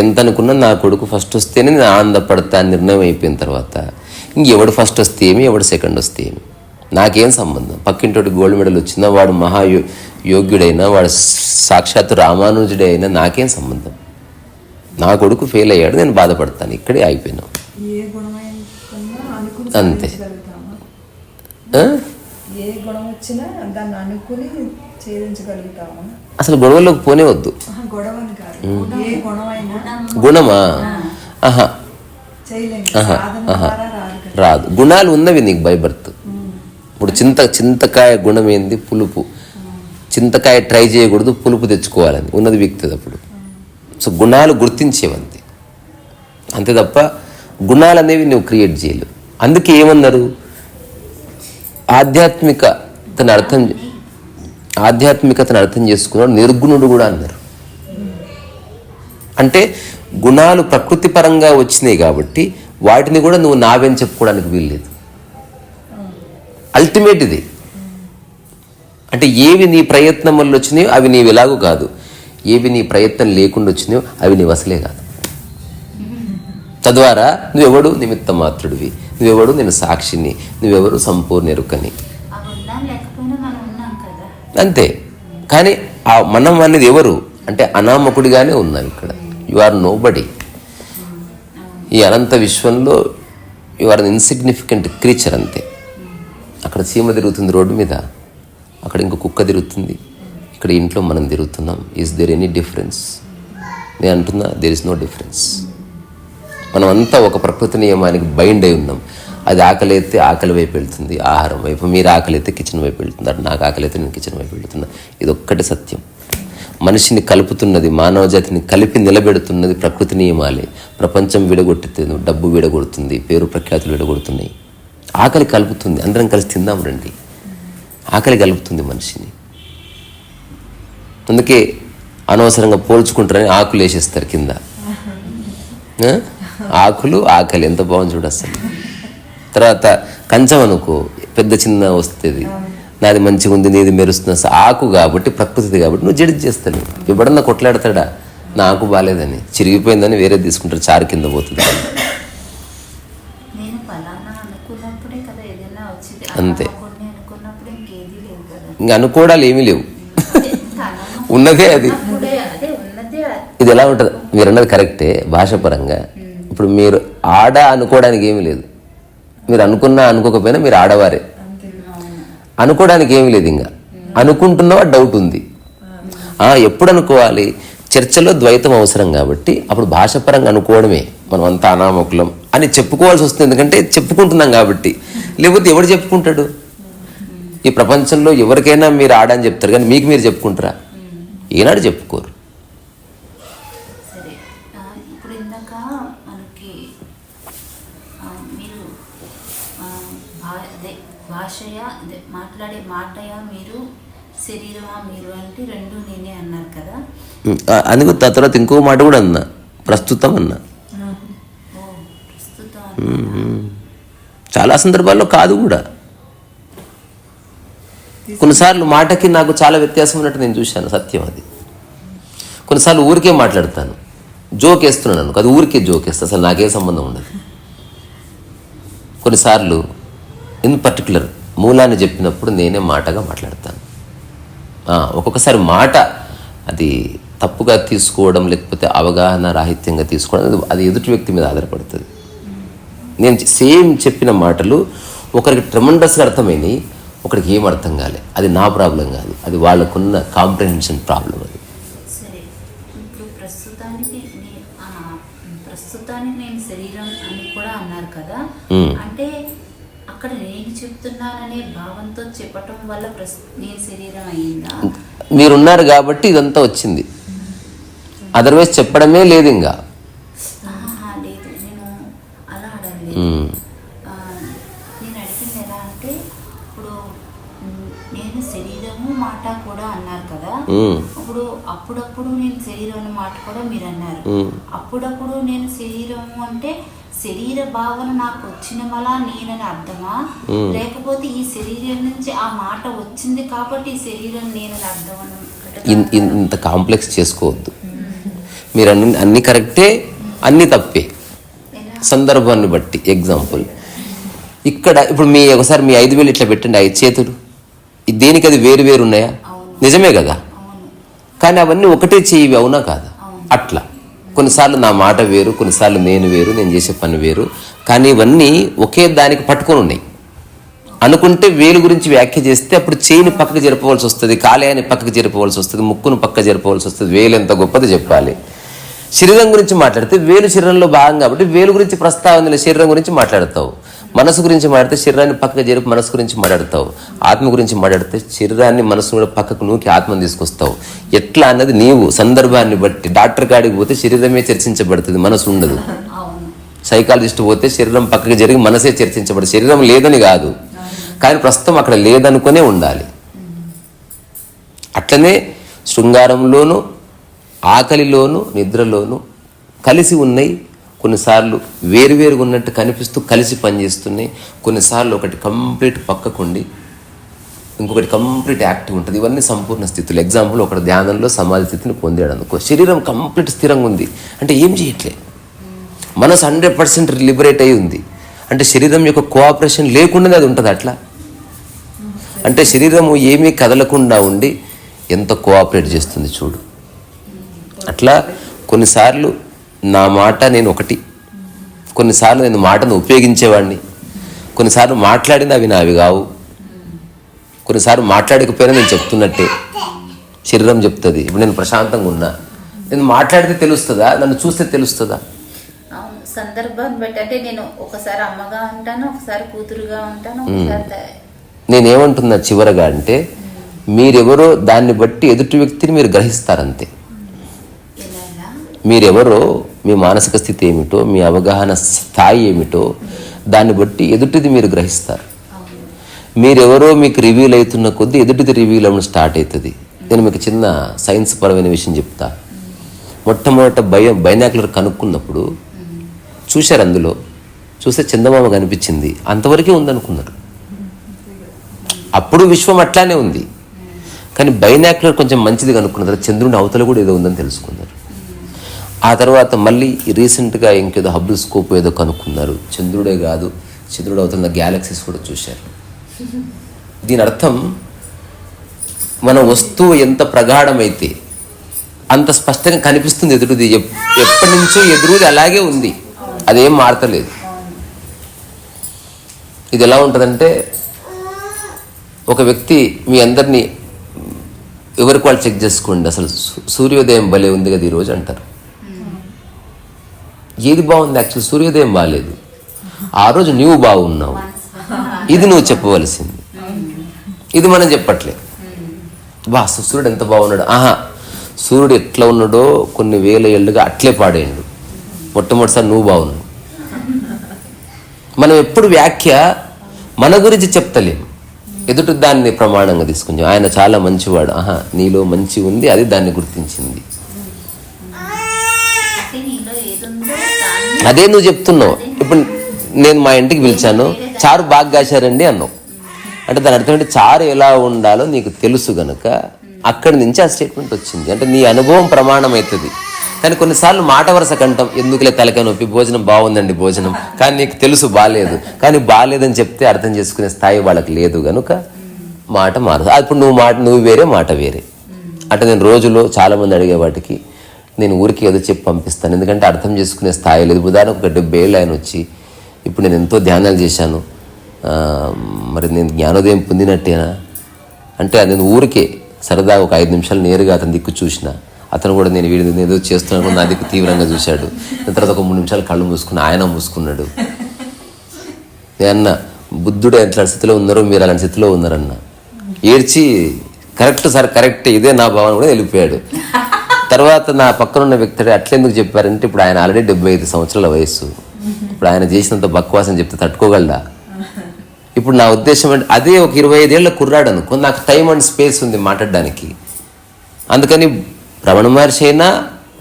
ఎంత అనుకున్నా నా కొడుకు ఫస్ట్ వస్తేనే నేను ఆనందపడతా నిర్ణయం అయిపోయిన తర్వాత ఇంకెవడు ఫస్ట్ వస్తే ఏమి, ఎవడు సెకండ్ వస్తే ఏమి, నాకేం సంబంధం? పక్కింటోటి గోల్డ్ మెడల్ వచ్చినా, వాడు యోగ్యుడైనా, వాడు సాక్షాత్తు రామానుజుడే అయినా నాకేం సంబంధం? నా కొడుకు ఫెయిల్ అయ్యాడు, నేను బాధపడతాను, ఇక్కడే ఆగిపోయినాం అంతే. అసలు గొడవలోకి పోనే వద్దు. గుణమా? రాదు. గుణాలు ఉన్నవి నీకు బై బర్త్. ఇప్పుడు చింతకాయ గుణం ఏంది? పులుపు. చింతకాయ ట్రై చేయకూడదు, పులుపు తెచ్చుకోవాలని ఉన్నది వ్యక్తి అప్పుడు. సో గుణాలు గుర్తించేవంతే, అంతే తప్ప గుణాలు అనేవి నువ్వు క్రియేట్ చేయలేవు. అందుకే ఏమన్నారు? ఆధ్యాత్మికతను అర్థం చేసుకున్నాడు నిర్గుణుడు కూడా అన్నారు. అంటే గుణాలు ప్రకృతి పరంగా వచ్చినాయి కాబట్టి వాటిని కూడా నువ్వు నావేం చెప్పుకోవడానికి వీల్లేదు. అల్టిమేట్ ఇది. అంటే ఏవి నీ ప్రయత్నం వల్ల వచ్చినాయో అవి నీవు ఎలాగూ కాదు, ఏవి నీ ప్రయత్నం లేకుండా వచ్చినాయో అవి నీవు అసలే కాదు. తద్వారా నువ్వెవడు నిమిత్త మాత్రుడివి, నువ్వెవడు నేను సాక్షిని, నువ్వెవరు సంపూర్ణ ఎరుకని. అంతే. కానీ ఆ మనం అనేది ఎవరు అంటే అనామకుడిగానే ఉన్నాం ఇక్కడ. You are nobody. ఈ అనంత విశ్వంలో you are an insignificant creature అంతే. అక్కడ చీమ తిరుగుతుంది రోడ్డు మీద, అక్కడ ఇంకో కుక్క తిరుగుతుంది, ఇక్కడ ఇంట్లో మనం తిరుగుతున్నాం. Is there any difference? నేను అంటున్నా, దేర్ ఇస్ నో డిఫరెన్స్. మనం అంతా ఒక ప్రకృతి నియమానికి బైండ్ అయి ఉన్నాం. అది ఆకలి అయితే ఆకలి వైపు వెళ్తుంది, ఆహారం వైపు. మీరు ఆకలి అయితే కిచెన్ వైపు వెళ్తున్నారు, నాకు ఆకలి అయితే నేను కిచెన్ వైపు వెళ్తున్నా. ఇది ఒక్కటి సత్యం. మనిషిని కలుపుతున్నది, మానవ జాతిని కలిపి నిలబెడుతున్నది ప్రకృతి నియమాలే. ప్రపంచం విడగొట్టుతుంది, డబ్బు విడగొడుతుంది, పేరు ప్రఖ్యాతులు విడగొడుతున్నాయి. ఆకలి కలుపుతుంది. అందరం కలిసి తిందాం రండి. ఆకలి కలుపుతుంది మనిషిని. అందుకే అనవసరంగా పోల్చుకుంటారని ఆకులు వేసేస్తారు కింద. ఆకులు ఆకలి ఎంత బాగుంది చూడు అసలు. తర్వాత కంచం అనుకో, పెద్ద చిన్న వస్తుంది, నాది మంచిగా ఉంది నీది మెరుస్తున్నా. ఆకు కాబట్టి ప్రకృతిది కాబట్టి నువ్వు జడ్జి చేస్తాను. ఎవడన్నా కొట్లాడతాడా నా ఆకు బాగాలేదని, చిరిగిపోయిందని వేరే తీసుకుంటారు, చారు కింద పోతుంది. అంతే. ఇంకా అనుకోవడాలు ఏమీ లేవు, ఉన్నదే అది. ఇది ఎలా ఉంటుంది? మీరు అన్నది కరెక్టే భాషపరంగా. ఇప్పుడు మీరు ఆడ అనుకోవడానికి ఏమీ లేదు. మీరు అనుకున్నా అనుకోకపోయినా మీరు ఆడవారే. అనుకోవడానికి ఏమీ లేదు. ఇంకా అనుకుంటున్నావా డౌట్ ఉంది. ఎప్పుడు అనుకోవాలి? చర్చలో ద్వైతం అవసరం కాబట్టి అప్పుడు భాషపరంగా అనుకోవడమే. మనం అంతా అనామకులం అని చెప్పుకోవాల్సి వస్తుంది, ఎందుకంటే చెప్పుకుంటున్నాం కాబట్టి. లేకపోతే ఎవడు చెప్పుకుంటాడు? ఈ ప్రపంచంలో ఎవరికైనా మీరు ఆడని చెప్తారు, కానీ మీకు మీరు చెప్పుకుంటారా? ఏనాడు చెప్పుకోరు. మాట్లాడే మాటయా మీరు, శరీరమా మీరు అంటే రెండు నేనే అన్నారు కదా. అందుకు తర్వాత ఇంకో మాట కూడా అన్నా, ప్రస్తుతం అన్నా. చాలా సందర్భాల్లో కాదు కూడా. కొన్నిసార్లు మాటకి నాకు చాలా వ్యత్యాసం ఉన్నట్టు నేను చూశాను, సత్యం అది. కొన్నిసార్లు ఊరికే మాట్లాడతాను, జోక్ వేస్తున్నాను అనుకో, అది ఊరికే జోక్ వేస్తాను, అసలు నాకే సంబంధం ఉండదు. కొన్నిసార్లు ఇన్ పర్టికులర్ మూలాన్ని చెప్పినప్పుడు నేనే మాటగా మాట్లాడతాను. ఒక్కొక్కసారి మాట అది తప్పుగా తీసుకోవడం, లేకపోతే అవగాహన రాహిత్యంగా తీసుకోవడం, అది ఎదుటి వ్యక్తి మీద ఆధారపడుతుంది. నేను సేమ్ చెప్పిన మాటలు ఒకరికి ట్రెమండస్గా అర్థమైనవి, ఒకరికి ఏం అర్థం కాలే. అది నా ప్రాబ్లం కాదు, అది వాళ్ళకున్న కాంప్రహెన్షన్ ప్రాబ్లం. అది సరే. ఇప్పుడు ప్రస్తుతానికి నేను శరీరం అని కూడా అన్నారు కదా, అంటే అక్కడ నేను చెప్తున్నాననే భావంతో చెప్పటం వల్ల నేను శరీరం అయ్యిందా? మీరున్నారు కాబట్టి ఇదంతా వచ్చింది, అదర్వైజ్ చెప్పడమే లేదు. ఇంకా లేదు, నేను అలా అడగలేదు. నేను అడిగింది ఎలా అంటే, ఇప్పుడు నేను శరీరము మాట కూడా అన్నారు కదా, ఇప్పుడు అప్పుడప్పుడు నేను శరీరం అనే మాట కూడా మీరు అన్నారు. అప్పుడప్పుడు నేను శరీరము అంటే శరీర భావన నాకు వచ్చిన మళ్ళా నేనని అర్థమా, లేకపోతే ఈ శరీరం నుంచి ఆ మాట వచ్చింది కాబట్టి ఈ శరీరం నేనని అర్థమా? ఇంత కాంప్లెక్స్ చేసుకోవద్దు. మీరు అన్ని కరెక్టే, అన్ని తప్పే, సందర్భాన్ని బట్టి. ఎగ్జాంపుల్, ఇక్కడ ఇప్పుడు ఒకసారి మీ 5,000 ఇట్లా పెట్టండి, 5 చేతులు, దేనికి అది వేరు వేరు ఉన్నాయా? నిజమే కదా, కానీ అవన్నీ ఒకటే చెయ్యి, అవునా కాదా? అట్లా కొన్నిసార్లు నా మాట వేరు, కొన్నిసార్లు నేను వేరు, నేను చేసే పని వేరు, కానీ ఇవన్నీ ఒకే దానికి పట్టుకొని ఉన్నాయి. అనుకుంటే వేలు గురించి వ్యాఖ్య చేస్తే అప్పుడు చేయిని పక్కకు జరపవలసి వస్తుంది, కాలేయాన్ని పక్కకు జరపవలసి వస్తుంది, ముక్కును పక్క జరపవలసి వస్తుంది. వేలు ఎంత గొప్పది చెప్పాలి. శరీరం గురించి మాట్లాడితే వేలు శరీరంలో భాగం కాబట్టి వేలు గురించి ప్రస్తావన, శరీరం గురించి మాట్లాడతావు. మనసు గురించి మాట్లాడితే శరీరాన్ని పక్కకు జరిపి మనసు గురించి మాట్లాడతావు. ఆత్మ గురించి మాట్లాడితే శరీరాన్ని మనసును కూడా పక్కకు నూకి ఆత్మను తీసుకొస్తావు. ఎట్లా అన్నది నీవు సందర్భాన్ని బట్టి. డాక్టర్ కాడికి పోతే శరీరమే చర్చించబడుతుంది, మనసు ఉండదు. సైకాలజిస్ట్ పోతే శరీరం పక్కకి జరిగి మనసే చర్చించబడుతుంది. శరీరం లేదని కాదు, కానీ ప్రస్తుతం అక్కడ లేదనుకునే ఉండాలి. అట్లనే శృంగారంలోనూ ఆకలిలోనూ నిద్రలోనూ కలిసి ఉన్నాయి. కొన్నిసార్లు వేరువేరుగా ఉన్నట్టు కనిపిస్తూ కలిసి పనిచేస్తున్నాయి. కొన్నిసార్లు ఒకటి కంప్లీట్ పక్కకుండి ఇంకొకటి కంప్లీట్ యాక్టివ్ ఉంటుంది. ఇవన్నీ సంపూర్ణ స్థితులు. ఎగ్జాంపుల్, ఒకటి ధ్యానంలో సమాధి స్థితిని పొందాడు అనుకో, శరీరం కంప్లీట్ స్థిరంగా ఉంది అంటే ఏం చేయట్లే, మనసు 100% లిబరేట్ అయి ఉంది అంటే శరీరం యొక్క కోఆపరేషన్ లేకుండానే అది ఉంటుంది. అట్లా అంటే శరీరము ఏమీ కదలకుండా ఉండి ఎంత కోఆపరేట్ చేస్తుంది చూడు. అట్లా కొన్నిసార్లు నా మాట నేను ఒకటి, కొన్నిసార్లు నేను మాటను ఉపయోగించేవాడిని, కొన్నిసార్లు మాట్లాడింది అవి నావి కావు, కొన్నిసార్లు మాట్లాడకపోయినా నేను చెప్తున్నట్టే శరీరం చెప్తుంది. ఇప్పుడు నేను ప్రశాంతంగా ఉన్నా, నేను మాట్లాడితే తెలుస్తుందా, నన్ను చూస్తే తెలుస్తుందా? అవును, సందర్భాన్ని బట్టి. అంటే నేను ఒకసారి అమ్మగా ఉంటాను, ఒకసారి కూతురుగా ఉంటాను, ఒకసారి నేనేమంటున్నా చివరగా అంటే మీరెవరో దాన్ని బట్టి ఎదుటి వ్యక్తిని మీరు గ్రహిస్తారంతే. మీరెవరో, మీ మానసిక స్థితి ఏమిటో, మీ అవగాహన స్థాయి ఏమిటో దాన్ని బట్టి ఎదుటిది మీరు గ్రహిస్తారు. మీరెవరో మీకు రివీల్ అవుతున్న కొద్దీ ఎదుటిది రివీల్ అవ్వడం స్టార్ట్ అవుతుంది. నేను మీకు చిన్న సైన్స్ పరమైన విషయం చెప్తా. మొట్టమొదట బైనాక్యులర్ కనుక్కున్నప్పుడు చూశారు, అందులో చూస్తే చందమామ కనిపించింది, అంతవరకే ఉందనుకున్నారు. అప్పుడు విశ్వం అట్లానే ఉంది, కానీ బైనాక్యులర్ కొంచెం మంచిది కనుక్కున్నారు, చంద్రుని అవతల కూడా ఏదో ఉందని తెలుసుకున్నారు. ఆ తర్వాత మళ్ళీ రీసెంట్గా ఇంకేదో హబుల్ స్కోప్ ఏదో కనుక్కున్నారు, చంద్రుడే కాదు చంద్రుడు అవుతున్న గ్యాలక్సీస్ కూడా చూశారు. దీని అర్థం మన వస్తువు ఎంత ప్రగాఢమైతే అంత స్పష్టంగా కనిపిస్తుంది ఎదురుది. ఎప్పటి నుంచో ఎదురుది అలాగే ఉంది, అదేం మారతలేదు. ఇది ఎలా ఉంటుందంటే, ఒక వ్యక్తి మీ అందరినీ ఎవరికి వాళ్ళు చెక్ చేసుకోండి, అసలు సూర్యోదయం భలే ఉంది కదా ఈరోజు అంటారు. ఏది బాగుంది? యాక్చువల్ సూర్యోదయం బాగాలేదు, ఆ రోజు నువ్వు బాగున్నావు, ఇది నువ్వు చెప్పవలసింది. ఇది మనం చెప్పట్లే. బా సూర్యుడు ఎంత బాగున్నాడు, ఆహా సూర్యుడు ఎట్లా ఉన్నాడో కొన్ని వేల ఏళ్ళుగా అట్లే పాడేయండు, మొట్టమొదటిసారి నువ్వు బాగున్నావు. మనం ఎప్పుడు వ్యాఖ్య మన గురించి చెప్తలేము, ఎదుటి దాన్ని ప్రమాణంగా తీసుకుంటాం. ఆయన చాలా మంచివాడు, ఆహా నీలో మంచి ఉంది, అది దాన్ని గుర్తించింది. అదే నువ్వు చెప్తున్నావు. ఇప్పుడు నేను మా ఇంటికి పిలిచాను, చారు బాగా కాశారండి అన్నావు అంటే దాని అర్థం ఏంటి? చారు ఎలా ఉండాలో నీకు తెలుసు గనక అక్కడి నుంచి ఆ స్టేట్మెంట్ వచ్చింది. అంటే నీ అనుభవం ప్రమాణం అవుతుంది. కానీ కొన్నిసార్లు మాట వరుస కంటాం, ఎందుకులే తలకాయ నొప్పి, భోజనం బాగుందండి భోజనం, కానీ నీకు తెలుసు బాగాలేదు. కానీ బాగాలేదని చెప్తే అర్థం చేసుకునే స్థాయి వాళ్ళకి లేదు గనుక మాట మారదు. ఇప్పుడు నువ్వు వేరే, మాట వేరే. అంటే నేను రోజులో చాలామంది అడిగే వాటికి నేను ఊరికి ఏదో చెప్పి పంపిస్తాను, ఎందుకంటే అర్థం చేసుకునే స్థాయి లేదు. ఉదాహరణకు ఒక 70 ఏళ్ళు ఆయన వచ్చి, ఇప్పుడు నేను ఎంతో ధ్యానాలు చేశాను, మరి నేను జ్ఞానోదయం పొందినట్టేనా అంటే, నేను ఊరికే సరదాగా ఒక 5 నిమిషాలు నేరుగా అతని దిక్కు చూసిన. అతను కూడా నేను వీడిని ఏదో చేస్తున్నాను నా దిక్కు తీవ్రంగా చూశాడు. దాని తర్వాత ఒక 3 నిమిషాలు కళ్ళు మూసుకుని ఆయన మూసుకున్నాడు. నేనన్నా బుద్ధుడు ఎట్లాంటి స్థితిలో ఉన్నారో మీరు అలాంటి స్థితిలో ఉన్నారన్న. ఏడ్చి కరెక్ట్ సార్ కరెక్ట్, ఇదే నా భావన కూడా వెళ్ళిపోయాడు. తర్వాత నా పక్కన ఉన్న వ్యక్తి అట్లెందుకు చెప్పారంటే, ఇప్పుడు ఆయన ఆల్రెడీ 75 సంవత్సరాల వయస్సు, ఇప్పుడు ఆయన చేసినంత బక్వాసం చెప్తే తట్టుకోగలడా? ఇప్పుడు నా ఉద్దేశం అంటే, అదే ఒక 25 ఏళ్ళ కుర్రాడు అనుకో, నాకు టైం అండ్ స్పేస్ ఉంది మాట్లాడడానికి. అందుకని రమణ మహర్షి అయినా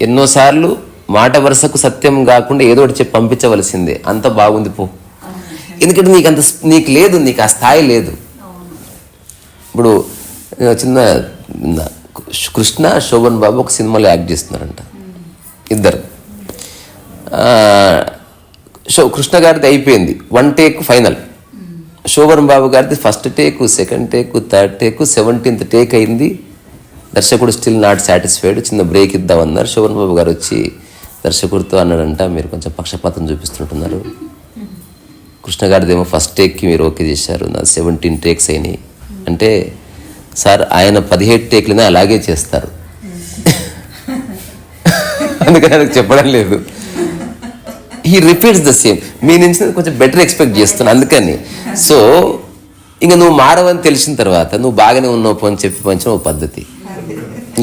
ఎన్నోసార్లు మాట వరుసకు సత్యం కాకుండా ఏదో ఒకటి చెప్పి పంపించవలసిందే, అంత బాగుంది పో. ఎందుకంటే నీకు లేదు, నీకు ఆ స్థాయి లేదు. ఇప్పుడు చిన్న కృష్ణ శోభన్ బాబు ఒక సినిమాలో యాక్ట్ చేస్తున్నారంట, ఇద్దరు. కృష్ణ గారిది అయిపోయింది 1 టేక్ ఫైనల్, శోభన్ బాబు గారిది first take, second take, third take, 17th take అయింది. దర్శకుడు స్టిల్ నాట్ సాటిస్ఫైడ్, చిన్న బ్రేక్ ఇద్దామన్నారు. శోభన్ బాబు గారు వచ్చి దర్శకుడితో అన్నాడంట, మీరు కొంచెం పక్షపాతం చూపిస్తుంటున్నారు, కృష్ణ గారిదేమో ఫస్ట్ టేక్కి మీరు ఓకే చేశారు, నాది 17 టేక్స్ అయినాయి అంటే, సార్ ఆయన 17 టేక్లనే అలాగే చేస్తారు, అందుకని నాకు చెప్పడం లేదు. He repeats the same. మీ నుంచి కొంచెం బెటర్ ఎక్స్పెక్ట్ చేస్తున్నాను, అందుకని. సో ఇంకా నువ్వు మారవని తెలిసిన తర్వాత నువ్వు బాగానే ఉన్నావు అని చెప్పి పంచిన ఒక పద్ధతి.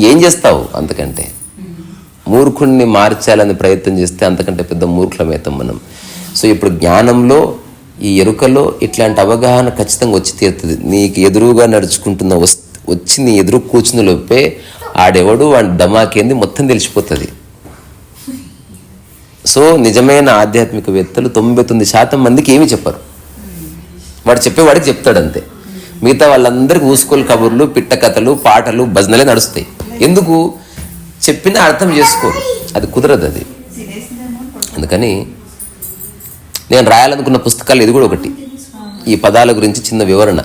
ఏం చేస్తావు అంతకంటే? మూర్ఖుణ్ణి మార్చాలని ప్రయత్నం చేస్తే అంతకంటే పెద్ద మూర్ఖులమవుతాం మనం. సో ఇప్పుడు జ్ఞానంలో, ఈ ఎరుకలో ఇట్లాంటి అవగాహన ఖచ్చితంగా వచ్చి తీరుతుంది. నీకు ఎదురుగా నడుచుకుంటున్న వచ్చి నీ ఎదురు కూర్చున్న లోపే ఆడెవడు వాడి దమాకేంది మొత్తం తెలిసిపోతుంది. సో నిజమైన ఆధ్యాత్మికవేత్తలు 99% మందికి ఏమీ చెప్పరు, వాడు చెప్పేవాడికి చెప్తాడు అంతే. మిగతా వాళ్ళందరికీ ఊసుకోలు కబుర్లు, పిట్ట కథలు, పాటలు, భజనలే నడుస్తాయి. ఎందుకు? చెప్పినా అర్థం చేసుకోరు, అది కుదరదు అది. అందుకని నేను రాయాలనుకున్న పుస్తకాలు ఇది కూడా ఒకటి, ఈ పదాల గురించి చిన్న వివరణ.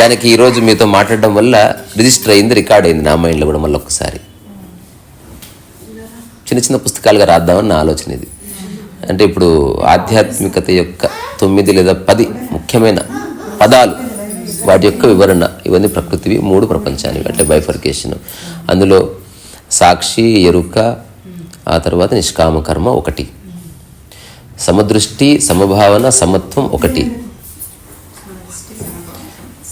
దానికి ఈరోజు మీతో మాట్లాడడం వల్ల రిజిస్టర్ అయింది, రికార్డ్ అయింది నా మైండ్లో కూడా. మళ్ళీ ఒక్కసారి చిన్న చిన్న పుస్తకాలుగా రాద్దామని నా ఆలోచన ఇది. అంటే ఇప్పుడు ఆధ్యాత్మికత యొక్క 9 లేదా 10 ముఖ్యమైన పదాలు వాటి యొక్క వివరణ, ఇవన్నీ ప్రకృతివి. 3 ప్రపంచానివి అంటే బైఫర్కేషన్. అందులో సాక్షి, ఎరుక, ఆ తర్వాత నిష్కామ కర్మ 1, సమదృష్టి, సమభావన, సమత్వం 1,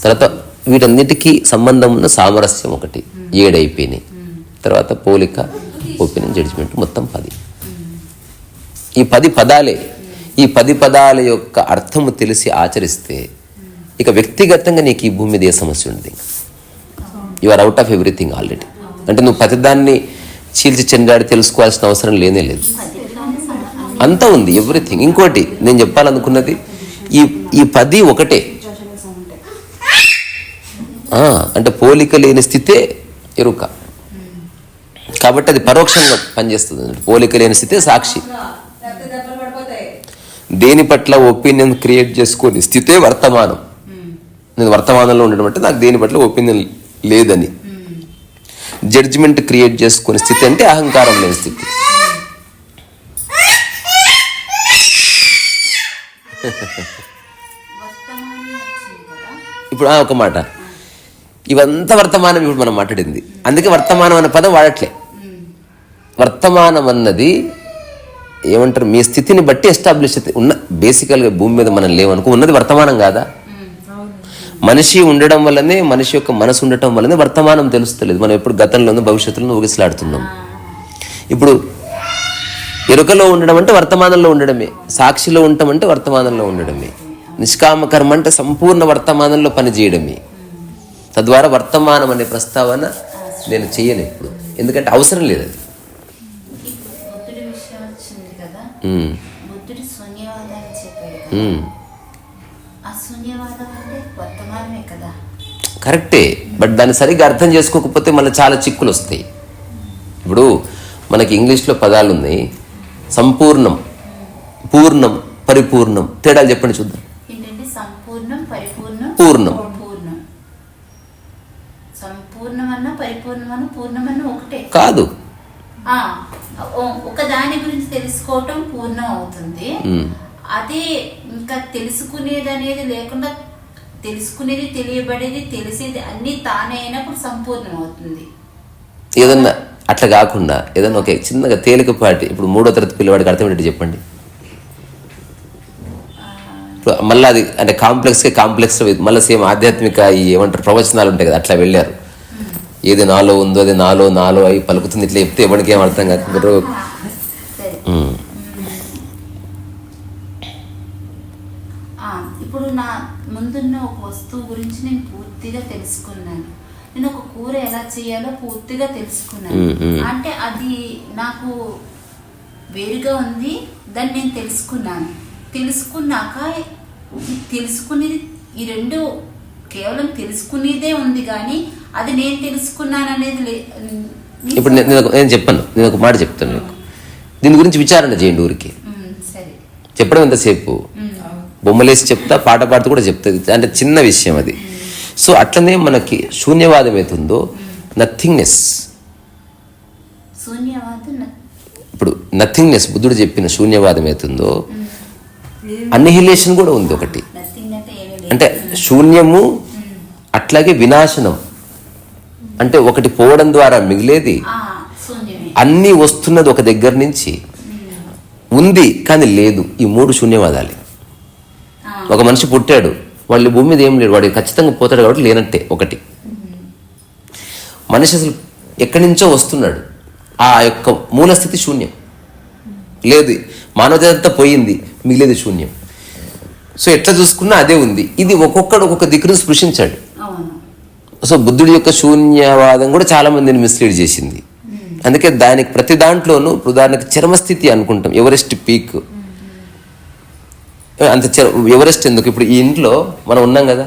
తర్వాత వీటన్నిటికీ సంబంధం ఉన్న సామరస్యం 1, 7 అయిపోయినాయి. తర్వాత పోలిక, ఒపీనియన్, జడ్జిమెంట్, మొత్తం 10. ఈ 10 పదాలే. ఈ 10 పదాల యొక్క అర్థము తెలిసి ఆచరిస్తే ఇక వ్యక్తిగతంగా నీకు ఈ భూమి మీద ఏ సమస్య ఉండదు. You are out of everything already. అంటే నువ్వు ప్రతిదాన్ని చీల్చి చెండాడి తెలుసుకోవాల్సిన అవసరం లేనే లేదు. అంతా ఉంది, ఎవ్రీథింగ్. ఇంకోటి నేను చెప్పాలనుకున్నది, ఈ 10 ఒకటే. అంటే పోలిక లేని స్థితే ఎరుక. కాబట్టి అది పరోక్షంగా పనిచేస్తుంది. పోలిక లేని స్థితే సాక్షి. దేని పట్ల ఒపీనియన్ క్రియేట్ చేసుకొని స్థితే వర్తమానం. నేను వర్తమానంలో ఉండడం అంటే నాకు దేని పట్ల ఒపీనియన్ లేదని. జడ్జిమెంట్ క్రియేట్ చేసుకునే స్థితి అంటే అహంకారం లేని స్థితి. ఇప్పుడు ఒక మాట, ఇవంతా వర్తమానం. ఇప్పుడు మనం మాట్లాడింది, అందుకే వర్తమానం అనే పదం వాడట్లే. వర్తమానం అన్నది ఏమంటారు, మీ స్థితిని బట్టి ఎస్టాబ్లిష్ ఉన్న. బేసికల్గా భూమి మీద మనం లేవనుకో, ఉన్నది వర్తమానం కాదా? మనిషి ఉండడం వల్లనే, మనిషి యొక్క మనసు ఉండటం వల్లనే వర్తమానం తెలుస్తలేదు. మనం ఎప్పుడు గతంలోనూ భవిష్యత్తులో ఊగిసలాడుతున్నాం. ఇప్పుడు ఎరుకలో ఉండడం అంటే వర్తమానంలో ఉండడమే, సాక్షిలో ఉండటం అంటే వర్తమానంలో ఉండడమే, నిష్కామ కర్మ అంటే సంపూర్ణ వర్తమానంలో పనిచేయడమే. తద్వారా వర్తమానం అనే ప్రస్తావన నేను చెయ్యను ఇప్పుడు, ఎందుకంటే అవసరం లేదు అది. కరెక్టే, బట్ దాన్ని సరిగ్గా అర్థం చేసుకోకపోతే మళ్ళీ చాలా చిక్కులు వస్తాయి. ఇప్పుడు మనకి ఇంగ్లీష్లో పదాలు ఉన్నాయి, సంపూర్ణం, పూర్ణం, పరిపూర్ణం. తేడాలు చెప్పండి చూద్దాం. పూర్ణం కాదు. ఒక దాని గురించి తెలుసుకోవటం పూర్ణం అవుతుంది. అదే ఇంకా తెలుసుకునేది అనేది లేకుండా, తెలుసుకునేది, తెలియబడేది, తెలిసేది అన్ని తానే అయినప్పుడు సంపూర్ణం అవుతుంది. ఏదన్నా అట్లా కాకుండా ఏదన్నా ఒక చిన్నగా తేలికపాటి, ఇప్పుడు 3వ తరగతి పిల్లవాడికి అర్థమేంటి చెప్పండి. మళ్ళీ అది అంటే కాంప్లెక్స్ మళ్ళీ సేమ్ ఆధ్యాత్మిక ఏమంటారు ప్రవచనాలు ఉంటాయి కదా, అట్లా వెళ్ళారు. ఏది నాలో ఉందో అది నాలో అయి పలుకుతుంది. ఇట్లా చెప్తే ఎవరికి ఏం అర్థం కాదు. ఇప్పుడు నా ముందున్న ఒక వస్తువు గురించి నేను పూర్తిగా తెలుసుకున్నాను. నేను ఒక కూర ఎలా చేయాలో పూర్తిగా తెలుసుకున్నాను. అంటే అది నాకు వేరుగా ఉంది, దాన్ని నేను తెలుసుకున్నాను. తెలుసుకున్నాక తెలుసుకునేది, ఈ రెండు కేవలం తెలుసుకునేదే ఉంది కానీ అది నేను తెలుసుకున్నాను అనేది ఇప్పుడు నేను చెప్పాను. నేను ఒక మాట చెప్తాను మీకు, దీని గురించి విచారణ చేయండి. ఊరికి చెప్పడం ఎంతసేపు, బొమ్మలేసి చెప్తా, పాట పాడుతూ కూడా చెప్తుంది. అంటే చిన్న విషయం అది. సో అట్లనే మనకి శూన్యవాదం అవుతుందో, నథింగ్నెస్. ఇప్పుడు నథింగ్నెస్ బుద్ధుడు చెప్పిన శూన్యవాదం అవుతుందో, అన్నిహిలేషన్ కూడా ఉంది ఒకటి. అంటే శూన్యము, అట్లాగే వినాశనం. అంటే ఒకటి పోవడం ద్వారా మిగిలేది, అన్నీ వస్తున్నది ఒక దగ్గర నుంచి, ఉంది కానీ లేదు. ఈ 3 శూన్యవాదాలు. ఒక మనిషి పుట్టాడు, వాళ్ళు భూమి మీద ఏం లేడు, వాడు ఖచ్చితంగా పోతాడు కాబట్టి లేనట్టే ఒకటి. మనిషి అసలు ఎక్కడి నుంచో వస్తున్నాడు, ఆ యొక్క మూలస్థితి శూన్యం. లేదు, మానవత పోయింది, మిగిలేదు శూన్యం. సో ఎట్లా చూసుకున్నా అదే ఉంది. ఇది ఒక్కొక్కడు ఒక్కొక్క దిక్కును స్పృశించాడు. సో బుద్ధుడి యొక్క శూన్యవాదం కూడా చాలా మందిని మిస్లీడ్ చేసింది. అందుకే దానికి ప్రతి దాంట్లోనూ, ఉదాహరణకి చరమస్థితి అనుకుంటాం, ఎవరెస్ట్ పీక్. అంత ఎవరెస్ట్ ఎందుకు? ఇప్పుడు ఈ ఇంట్లో మనం ఉన్నాం కదా,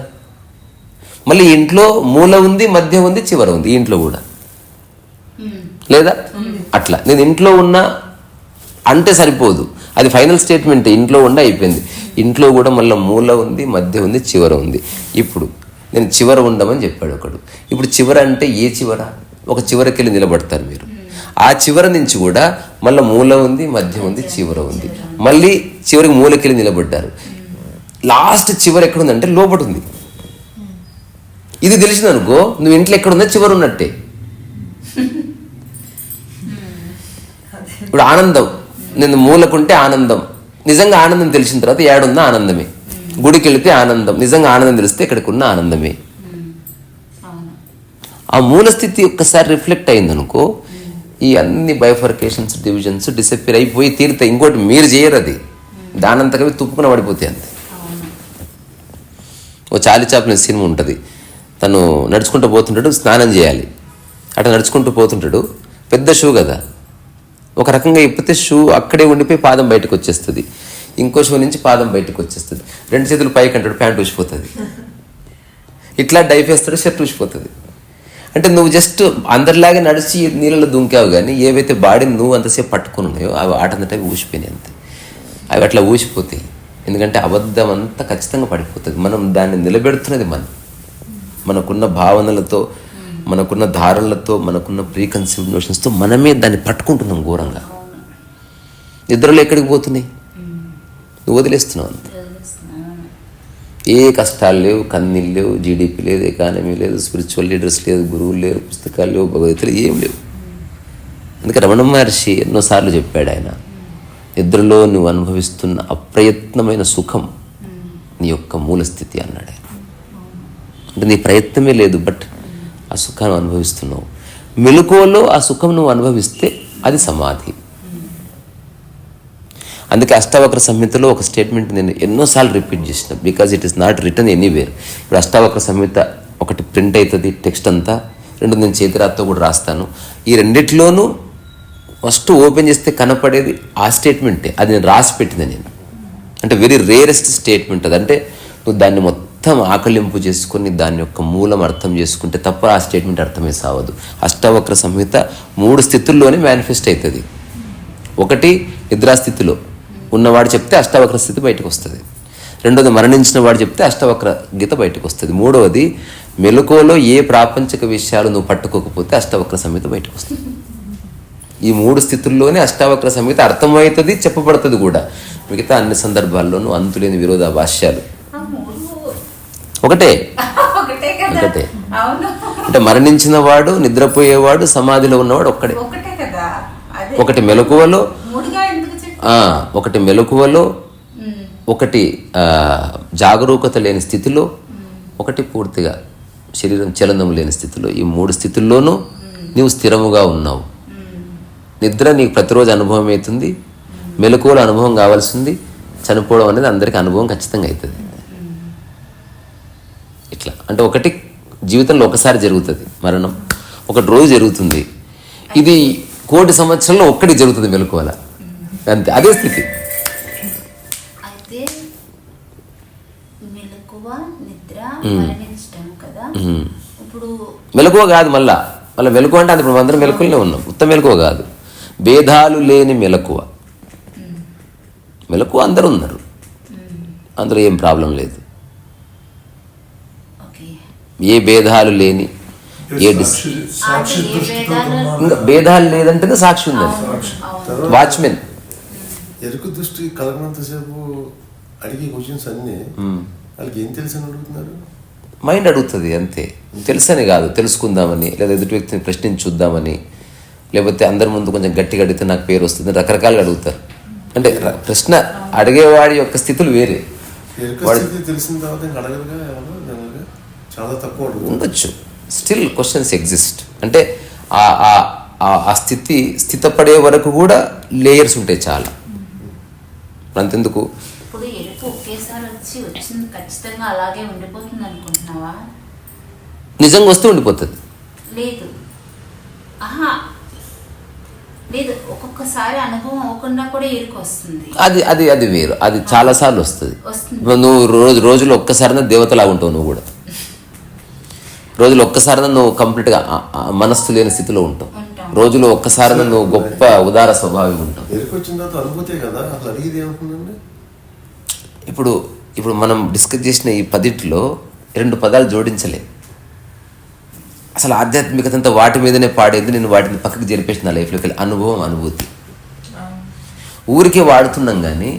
మళ్ళీ ఇంట్లో మూల ఉంది, మధ్య ఉంది, చివర ఉంది. ఈ ఇంట్లో కూడా లేదా? అట్లా నేను ఇంట్లో ఉన్నా అంటే సరిపోదు, అది ఫైనల్ స్టేట్మెంట్. ఇంట్లో ఉండ అయిపోయింది. ఇంట్లో కూడా మళ్ళీ మూల ఉంది, మధ్య ఉంది, చివర ఉంది. ఇప్పుడు నేను చివర ఉండమని చెప్పాడు ఒకడు. ఇప్పుడు చివర అంటే ఏ చివర? ఒక చివరకి వెళ్ళి నిలబడతారు మీరు. ఆ చివర నుంచి కూడా మళ్ళీ మూల ఉంది, మధ్య ఉంది, చివర ఉంది. మళ్ళీ చివరికి మూలకి వెళ్ళి నిలబడ్డారు. లాస్ట్ చివర ఎక్కడుందంటే లోపట ఉంది. ఇది తెలిసింది అనుకో, నువ్వు ఇంట్లో ఎక్కడున్నా చివరి ఉన్నట్టే. ఇప్పుడు ఆనందం, నేను మూలకుంటే ఆనందం, నిజంగా ఆనందం తెలిసిన తర్వాత ఏడున్న ఆనందమే. గుడికి వెళితే ఆనందం, నిజంగా ఆనందం తెలిస్తే ఇక్కడికి ఉన్న ఆనందమే. ఆ మూలస్థితి ఒక్కసారి రిఫ్లెక్ట్ అయిందనుకో, ఈ అన్ని బైఫర్కేషన్స్, డివిజన్స్ డిసప్పేర్ అయిపోయి తీరుతాయి. ఇంకోటి మీరు చేయరు, అది దానంతగా తుప్పుకుని పడిపోతాయి అంతే. ఓ చాలి చాప్లిన్ సినిమా ఉంటుంది, తను నడుచుకుంటూ పోతుంటాడు, స్నానం చేయాలి, అట్లా నడుచుకుంటూ పోతుంటాడు, పెద్ద షూ కదా, ఒక రకంగా ఇప్పితే షూ అక్కడే ఉండిపోయి పాదం బయటకు వచ్చేస్తుంది, ఇంకో షూ నుంచి పాదం బయటకు వచ్చేస్తుంది, రెండు చేతులు పైకి అంటాడు, ప్యాంట్ ఊసిపోతుంది, ఇట్లా డైఫేస్తాడు, షర్ట్ ఊసిపోతుంది. అంటే నువ్వు జస్ట్ అందరిలాగే నడిచి నీళ్ళలో దుంకావు, కానీ ఏవైతే బాడీని నువ్వు అంతసేపు పట్టుకుని ఉన్నాయో అవి ఆటంతటా ఊసిపోయినాయి అంతే. అవి అట్లా ఊసిపోతాయి, ఎందుకంటే అబద్ధం అంతా ఖచ్చితంగా పడిపోతుంది. మనం దాన్ని నిలబెడుతున్నది మనకున్న భావనలతో, మనకున్న ధారణలతో, మనకున్న ప్రీకన్సీవ్డ్ నోషన్స్తో మనమే దాన్ని పట్టుకుంటున్నాం ఘోరంగా. నిద్రలో ఎక్కడికి పోతున్నాయి, నువ్వు వదిలేస్తున్నావు అంతే. ఏ కష్టాలు లేవు, కన్నీళ్ళు లేవు, జీడిపి లేదు, ఎకానమీ లేదు, స్పిరిచువల్ లీడర్స్ లేదు, గురువులు లేరు, పుస్తకాలు లేవు, భగవద్గీతలు ఏం లేవు. అందుకే రమణ మహర్షి ఎన్నోసార్లు చెప్పాడు, ఆయన నిద్రలో నువ్వు అనుభవిస్తున్న అప్రయత్నమైన సుఖం నీ యొక్క మూలస్థితి అన్నాడు ఆయన. అంటే నీ ప్రయత్నమే లేదు, బట్ ఆ సుఖాన్ని అనుభవిస్తున్నావు. మెలకువలో ఆ సుఖం నువ్వు అనుభవిస్తే అది సమాధి. అందుకే అష్టావక్ర సంహితలో ఒక స్టేట్మెంట్ నేను ఎన్నోసార్లు రిపీట్ చేసిన, because it is not return anywhere. ఇప్పుడు అష్టావక్ర సంహిత ఒకటి ప్రింట్ అవుతుంది టెక్స్ట్ అంతా, రెండు నేను చేతిరాత్తో కూడా రాస్తాను. ఈ రెండిట్లోనూ ఫస్ట్ ఓపెన్ చేస్తే కనపడేది ఆ స్టేట్మెంటే, అది నేను రాసి పెట్టింది నేను. అంటే వెరీ రేరెస్ట్ స్టేట్మెంట్ అది. అంటే నువ్వు దాన్ని మొత్తం ఆకలింపు చేసుకొని దాని యొక్క మూలం అర్థం చేసుకుంటే తప్ప ఆ స్టేట్మెంట్ అర్థమే సావదు. అష్టావక్ర సంహిత 3 స్థితుల్లోనే మేనిఫెస్ట్ అవుతుంది. ఒకటి నిద్రాస్థితిలో ఉన్నవాడు చెప్తే అష్టావక్ర స్థితి బయటకు వస్తుంది. రెండోది మరణించిన వాడు చెప్తే అష్టావక్ర గీత బయటకు వస్తుంది. మూడవది మెలకువలో ఏ ప్రాపంచిక విషయాలు నువ్వు పట్టుకోకపోతే అష్టావక్ర సంహిత బయటకు వస్తుంది. ఈ 3 స్థితుల్లోనే అష్టావక్ర సంహిత అర్థమవుతుంది, చెప్పబడుతుంది కూడా. మిగతా అన్ని సందర్భాల్లోనూ అంతులేని విరోధ భాష్యాలు ఒకటే. అంటే మరణించిన వాడు, నిద్రపోయేవాడు, సమాధిలో ఉన్నవాడు ఒక్కడే. ఒకటి మెలకువలో, ఒకటి మెలకువలో, ఒకటి జాగరూకత లేని స్థితిలో, ఒకటి పూర్తిగా శరీరం చలనం లేని స్థితిలో. ఈ 3 స్థితుల్లోనూ నీవు స్థిరముగా ఉన్నావు. నిద్ర నీకు ప్రతిరోజు అనుభవం అవుతుంది, మెలకువలో అనుభవం కావాల్సింది, చనిపోవడం అనేది అందరికీ అనుభవం ఖచ్చితంగా అవుతుంది. ఇట్లా అంటే ఒకటి జీవితంలో ఒకసారి జరుగుతుంది మరణం, ఒకటి రోజు జరుగుతుంది. ఇది 1,000,000 సంవత్సరంలో ఒక్కటి జరుగుతుంది మెలకువల, అంతే. అదే స్థితి. అయితే మెలకువ, నిద్ర, మరణించడం కదా. ఇప్పుడు మెలకువ కాదు, మళ్ళా మెలకువ అంటే అది ఇప్పుడు అందరం మెలకువలోనే ఉన్నాం. ఉత్తమ మెలకువ కాదు, భేదాలు లేని మెలకువ. మెలకువ అందరూ ఉన్నారు, అందులో ఏం ప్రాబ్లం లేదు. ఏ భేదాలు లేని, ఏ ఇంకా భేదాలు లేదంటేనే సాక్షి ఉందని. వాచ్మెన్ ఎరుకు దృష్టి కలగనంతసేపు అడిగే క్వశ్చన్స్ అన్నీ వాళ్ళకి ఏం తెలుసని అడుగుతున్నారు? మైండ్ అడుగుతుంది అంతే. తెలుసని కాదు, తెలుసుకుందామని, లేదా ఎదుటి వ్యక్తిని ప్రశ్నించి చూద్దామని, లేకపోతే అందరి ముందు కొంచెం గట్టిగా అడిగితే నాకు పేరు వస్తుంది, రకరకాలుగా అడుగుతారు. అంటే ప్రశ్న అడిగేవాడి యొక్క స్థితులు వేరే. తెలిసిన తర్వాత అడగలుగా చాలా తక్కువ ఉండొచ్చు, స్టిల్ క్వశ్చన్స్ ఎగ్జిస్ట్. అంటే ఆ స్థితపడే వరకు కూడా లేయర్స్ ఉంటాయి చాలా. అంతెందుకు ఇప్పుడు ఎరుపు ఒకేసారి వచ్చింది ఖచ్చితంగా అలాగే ఉండిపోతుంది అనుకుంటున్నావా? నిజంగా వస్తే ఉండిపోతుంది. లేదు, లేదు, ఒక్కొక్కసారి అనుభవం అవ్వకుండా కూడా ఎరుకు వస్తుంది. అది వేరు, అది చాలా సార్లు వస్తుంది. నువ్వు రోజులో ఒక్కసారి దేవతలాగా ఉంటావు. నువ్వు కూడా రోజులో ఒక్కసారి నువ్వు కంప్లీట్గా మనస్సు లేని స్థితిలో ఉంటావు. రోజులో ఒక్కసారి నువ్వు గొప్ప ఉదార స్వభావం ఉంటావు. ఇప్పుడు మనం డిస్కస్ చేసిన ఈ 10లో 2 పదాలు జోడించలే. అసలు ఆధ్యాత్మికత అంతా వాటి మీదనే పాడేది. నేను వాటిని పక్కకి జరిపేసిన నా లైఫ్లోకి వెళ్ళి అనుభవం, అనుభూతి ఊరికే వాడుతున్నాం. కానీ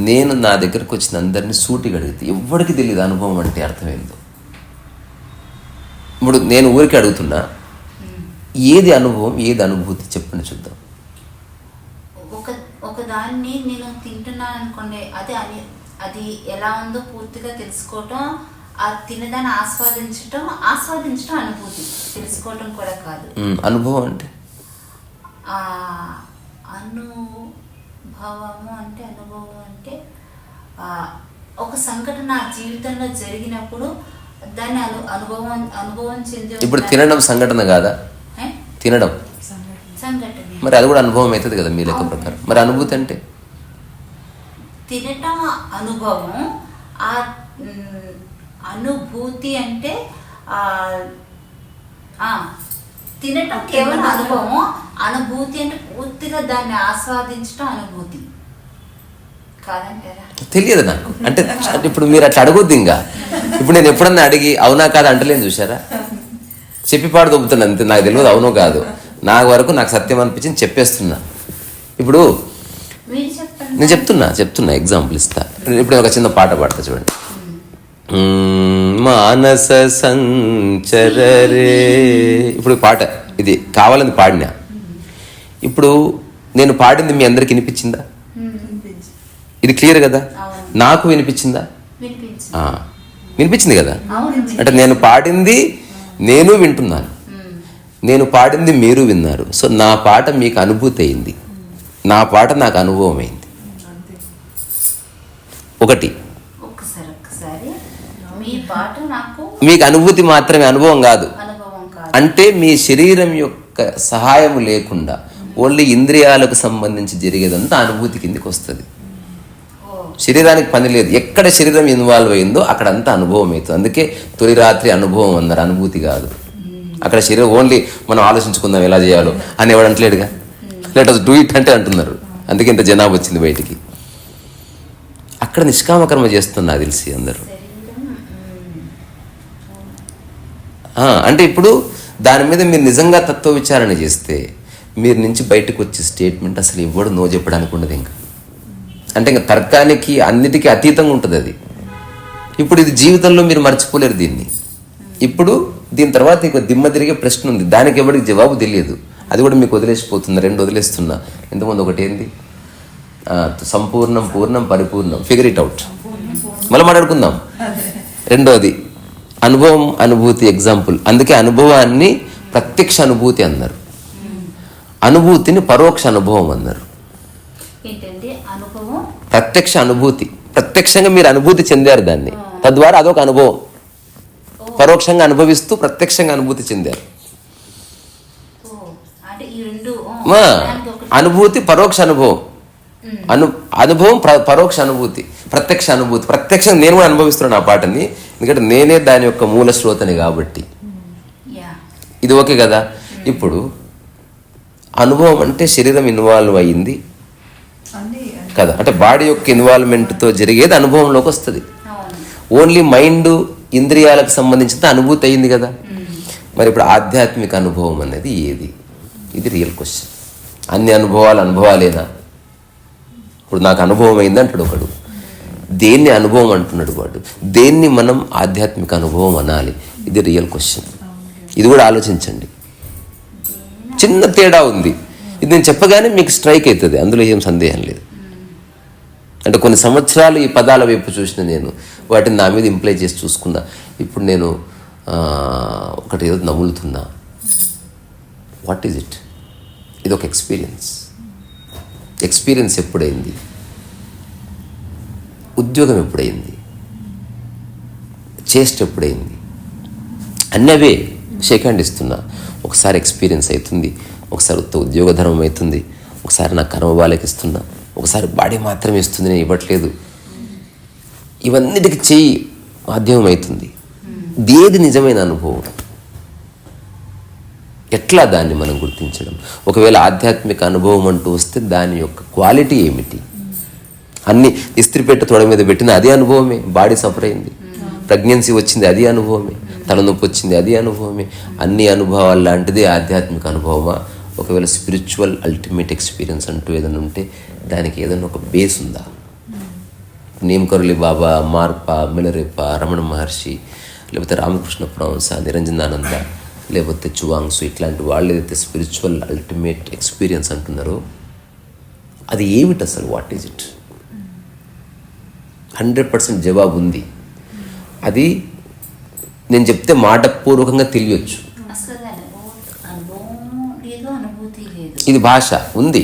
నేను నా దగ్గరకు వచ్చిన అందరినీ సూటిగా అడిగితే ఎవ్వడికి తెలియదు అనుభవం అంటే అర్థమైందో. ఇప్పుడు నేను ఊరికి అడుగుతున్నా, ఏది అనుభవం ఏది అనుభూతి చెప్పండి చూద్దాం. ఒక దాన్ని నేను తింటున్నాను అనుకోండి, అది ఎలా ఉందో పూర్తిగా తెలుసుకోవటం, ఆ తినదాన్ని ఆస్వాదించటం అనుభూతి, తెలుసుకోవటం కూడా కాదు. అనుభవం అంటే అనుభవం అంటే ఒక సంఘటన నా జీవితంలో జరిగినప్పుడు దాన్ని అనుభవం చెంది. ఇప్పుడు తినడం సంఘటన కాదా? తినడం సంఘటన, మరి అది కూడా అనుభవం అవుతుంది కదా మీ లెక్క ప్రకారం. మరి అనుభూతి అంటే తినటం అనుభవం, ఆ అనుభూతి అంటే తినటం కేవలం అనుభవం, అనుభూతి అంటే పూర్తిగా దాన్ని ఆస్వాదించటం అనుభూతి కాదంటారా? తెలియదు నాకు. అంటే ఇప్పుడు మీరు అట్లా అడగొద్దు. ఇంకా ఇప్పుడు నేను ఎప్పుడన్నా అడిగి అవునా కాదు అంటలేను, చూసారా? చెప్పిపాడు దొబ్బుతున్నా అంతే. నాకు తెలియదు అవునో కాదు, నా వరకు నాకు సత్యం అనిపించింది చెప్పేస్తున్నా. ఇప్పుడు నేను చెప్తున్నా ఎగ్జాంపుల్ ఇస్తా. ఇప్పుడు ఒక చిన్న పాట పాడతా చూడండి. మానస సంచరరే, ఇప్పుడు పాట ఇది కావాలని పాడినా. ఇప్పుడు నేను పాడింది మీ అందరికి వినిపించిందా? ఇది క్లియర్ కదా? నాకు వినిపించిందా? వినిపించింది కదా? అంటే నేను పాడింది నేను వింటున్నాను, నేను పాడింది మీరు విన్నారు. సో నా పాట మీకు అనుభూతి అయింది, నా పాట నాకు అనుభవం అయింది. ఒకటి మీకు అనుభూతి మాత్రమే, అనుభవం కాదు. అంటే మీ శరీరం యొక్క సహాయం లేకుండా ఓన్లీ ఇంద్రియాలకు సంబంధించి జరిగేదంతా అనుభూతి కిందికి వస్తుంది. శరీరానికి పని లేదు. ఎక్కడ శరీరం ఇన్వాల్వ్ అయిందో అక్కడంతా అనుభవం అవుతుంది. అందుకే తొలి రాత్రి అనుభవం అన్నారు, అనుభూతి కాదు. అక్కడ శరీరం ఓన్లీ మనం ఆలోచించుకుందాం ఎలా చేయాలో అని ఎవడు అంటలేడుగా. లెట్ us డూ ఇట్ అంటే అంటున్నారు. అందుకే ఇంత జనాభా వచ్చింది బయటికి. అక్కడ నిష్కామకర్మ చేస్తున్నా తెలిసి అందరూ. అంటే ఇప్పుడు దాని మీద మీరు నిజంగా తత్వ విచారణ చేస్తే మీరు నుంచి బయటకు వచ్చే స్టేట్మెంట్ అసలు ఇవ్వడు నో చెప్పడానికి ఉండదు. ఇంకా అంటే ఇంకా తర్కానికి అన్నిటికీ అతీతంగా ఉంటుంది అది. ఇప్పుడు ఇది జీవితంలో మీరు మర్చిపోలేరు దీన్ని. ఇప్పుడు దీని తర్వాత ఇంకో దిమ్మ తిరిగే ప్రశ్న ఉంది, దానికి ఎవరికి జవాబు తెలియదు. అది కూడా మీకు వదిలేసిపోతుంది. 2 వదిలేస్తున్నా. ఇంతకుముందు ఒకటి ఏంది, సంపూర్ణం, పూర్ణం, పరిపూర్ణం, ఫిగర్ ఇట్ అవుట్. మళ్ళీ మాట్లాడుకుందాం. రెండోది అనుభవం, అనుభూతి ఎగ్జాంపుల్. అందుకే అనుభవాన్ని ప్రత్యక్ష అనుభూతి అన్నారు, అనుభూతిని పరోక్ష అనుభవం అన్నారు. ప్రత్యక్ష అనుభూతి, ప్రత్యక్షంగా మీరు అనుభూతి చెందారు దాన్ని, తద్వారా అదొక అనుభవం. పరోక్షంగా అనుభవిస్తూ ప్రత్యక్షంగా అనుభూతి చెందారు. అనుభూతి పరోక్ష అనుభవం, అనుభవం పరోక్ష అనుభూతి, ప్రత్యక్ష అనుభూతి. ప్రత్యక్షంగా నేను కూడా అనుభవిస్తున్నాను ఆ పాటని, ఎందుకంటే నేనే దాని యొక్క మూల శ్రోతని కాబట్టి. ఇది ఓకే కదా? ఇప్పుడు అనుభవం అంటే శరీరం ఇన్వాల్వ్ అయ్యింది కదా, అంటే బాడీ యొక్క ఇన్వాల్వ్మెంట్తో జరిగేది అనుభవంలోకి వస్తుంది. ఓన్లీ మైండ్, ఇంద్రియాలకు సంబంధించిన అనుభూతి అయ్యింది కదా. మరి ఇప్పుడు ఆధ్యాత్మిక అనుభవం అనేది ఏది? ఇది రియల్ క్వశ్చన్. అన్ని అనుభవాలేనా? ఇప్పుడు నాకు అనుభవం అయింది అంటాడు ఒకడు, దేన్ని అనుభవం అంటున్నాడు వాడు, దేన్ని మనం ఆధ్యాత్మిక అనుభవం అనాలి? ఇది రియల్ క్వశ్చన్. ఇది కూడా ఆలోచించండి. చిన్న తేడా ఉంది. ఇది నేను చెప్పగానే మీకు స్ట్రైక్ అవుతుంది, అందులో ఏం సందేహం లేదు. అంటే కొన్ని సంవత్సరాలు ఈ పదాల వైపు చూసిన నేను, వాటిని నా మీద ఇంప్లై చేసి చూసుకున్నా. ఇప్పుడు నేను ఒకటి ఏదో నములుతున్నా. What is it? ఇది ఒక ఎక్స్పీరియన్స్. ఎక్స్పీరియన్స్ ఎప్పుడైంది? ఉద్యోగం ఎప్పుడైంది? చేస్ట్ ఎప్పుడైంది? అన్నవే షేక్ హ్యాండ్ ఇస్తున్నా. ఒకసారి ఎక్స్పీరియన్స్ అవుతుంది, ఒకసారి ఉద్యోగ ధర్మం అవుతుంది, ఒకసారి నా కర్మబాలకి ఇస్తున్నా, ఒకసారి బాడీ మాత్రమే ఇస్తుంది, నేను ఇవ్వట్లేదు. ఇవన్నిటికి చెయ్యి మాధ్యమం అవుతుంది. ఏది నిజమైన అనుభవం? ఎట్లా దాన్ని మనం గుర్తించడం? ఒకవేళ ఆధ్యాత్మిక అనుభవం అంటూ వస్తే దాని యొక్క క్వాలిటీ ఏమిటి? అన్ని ఇస్త్రీపెట్ట తొడ మీద పెట్టిన అది అనుభవమే. బాడీ సఫర్ అయింది, ప్రెగ్నెన్సీ వచ్చింది, అది అనుభవమే. తలనొప్పి వచ్చింది, అది అనుభవమే. అన్ని అనుభవాలు లాంటిది ఆధ్యాత్మిక అనుభవమా? ఒకవేళ స్పిరిచువల్ అల్టిమేట్ ఎక్స్పీరియన్స్ అంటూ ఏదైనా ఉంటే దానికి ఏదైనా ఒక బేస్ ఉందా? నేమ్ కరులి బాబా, మార్ప, మిలరేప, రమణ మహర్షి, లేకపోతే రామకృష్ణ పరమహంస, నిరంజనానంద, లేకపోతే చువాంగ్సు, ఇట్లాంటి వాళ్ళు ఏదైతే స్పిరిచువల్ అల్టిమేట్ ఎక్స్పీరియన్స్ అంటున్నారో అది ఏమిటి అసలు? What is it? 100% జవాబు ఉంది. అది నేను చెప్తే మాటపూర్వకంగా తెలియచ్చు. అసలు అనుభవం లేదు, అనుభూతి లేదు. ఇది భాష ఉంది.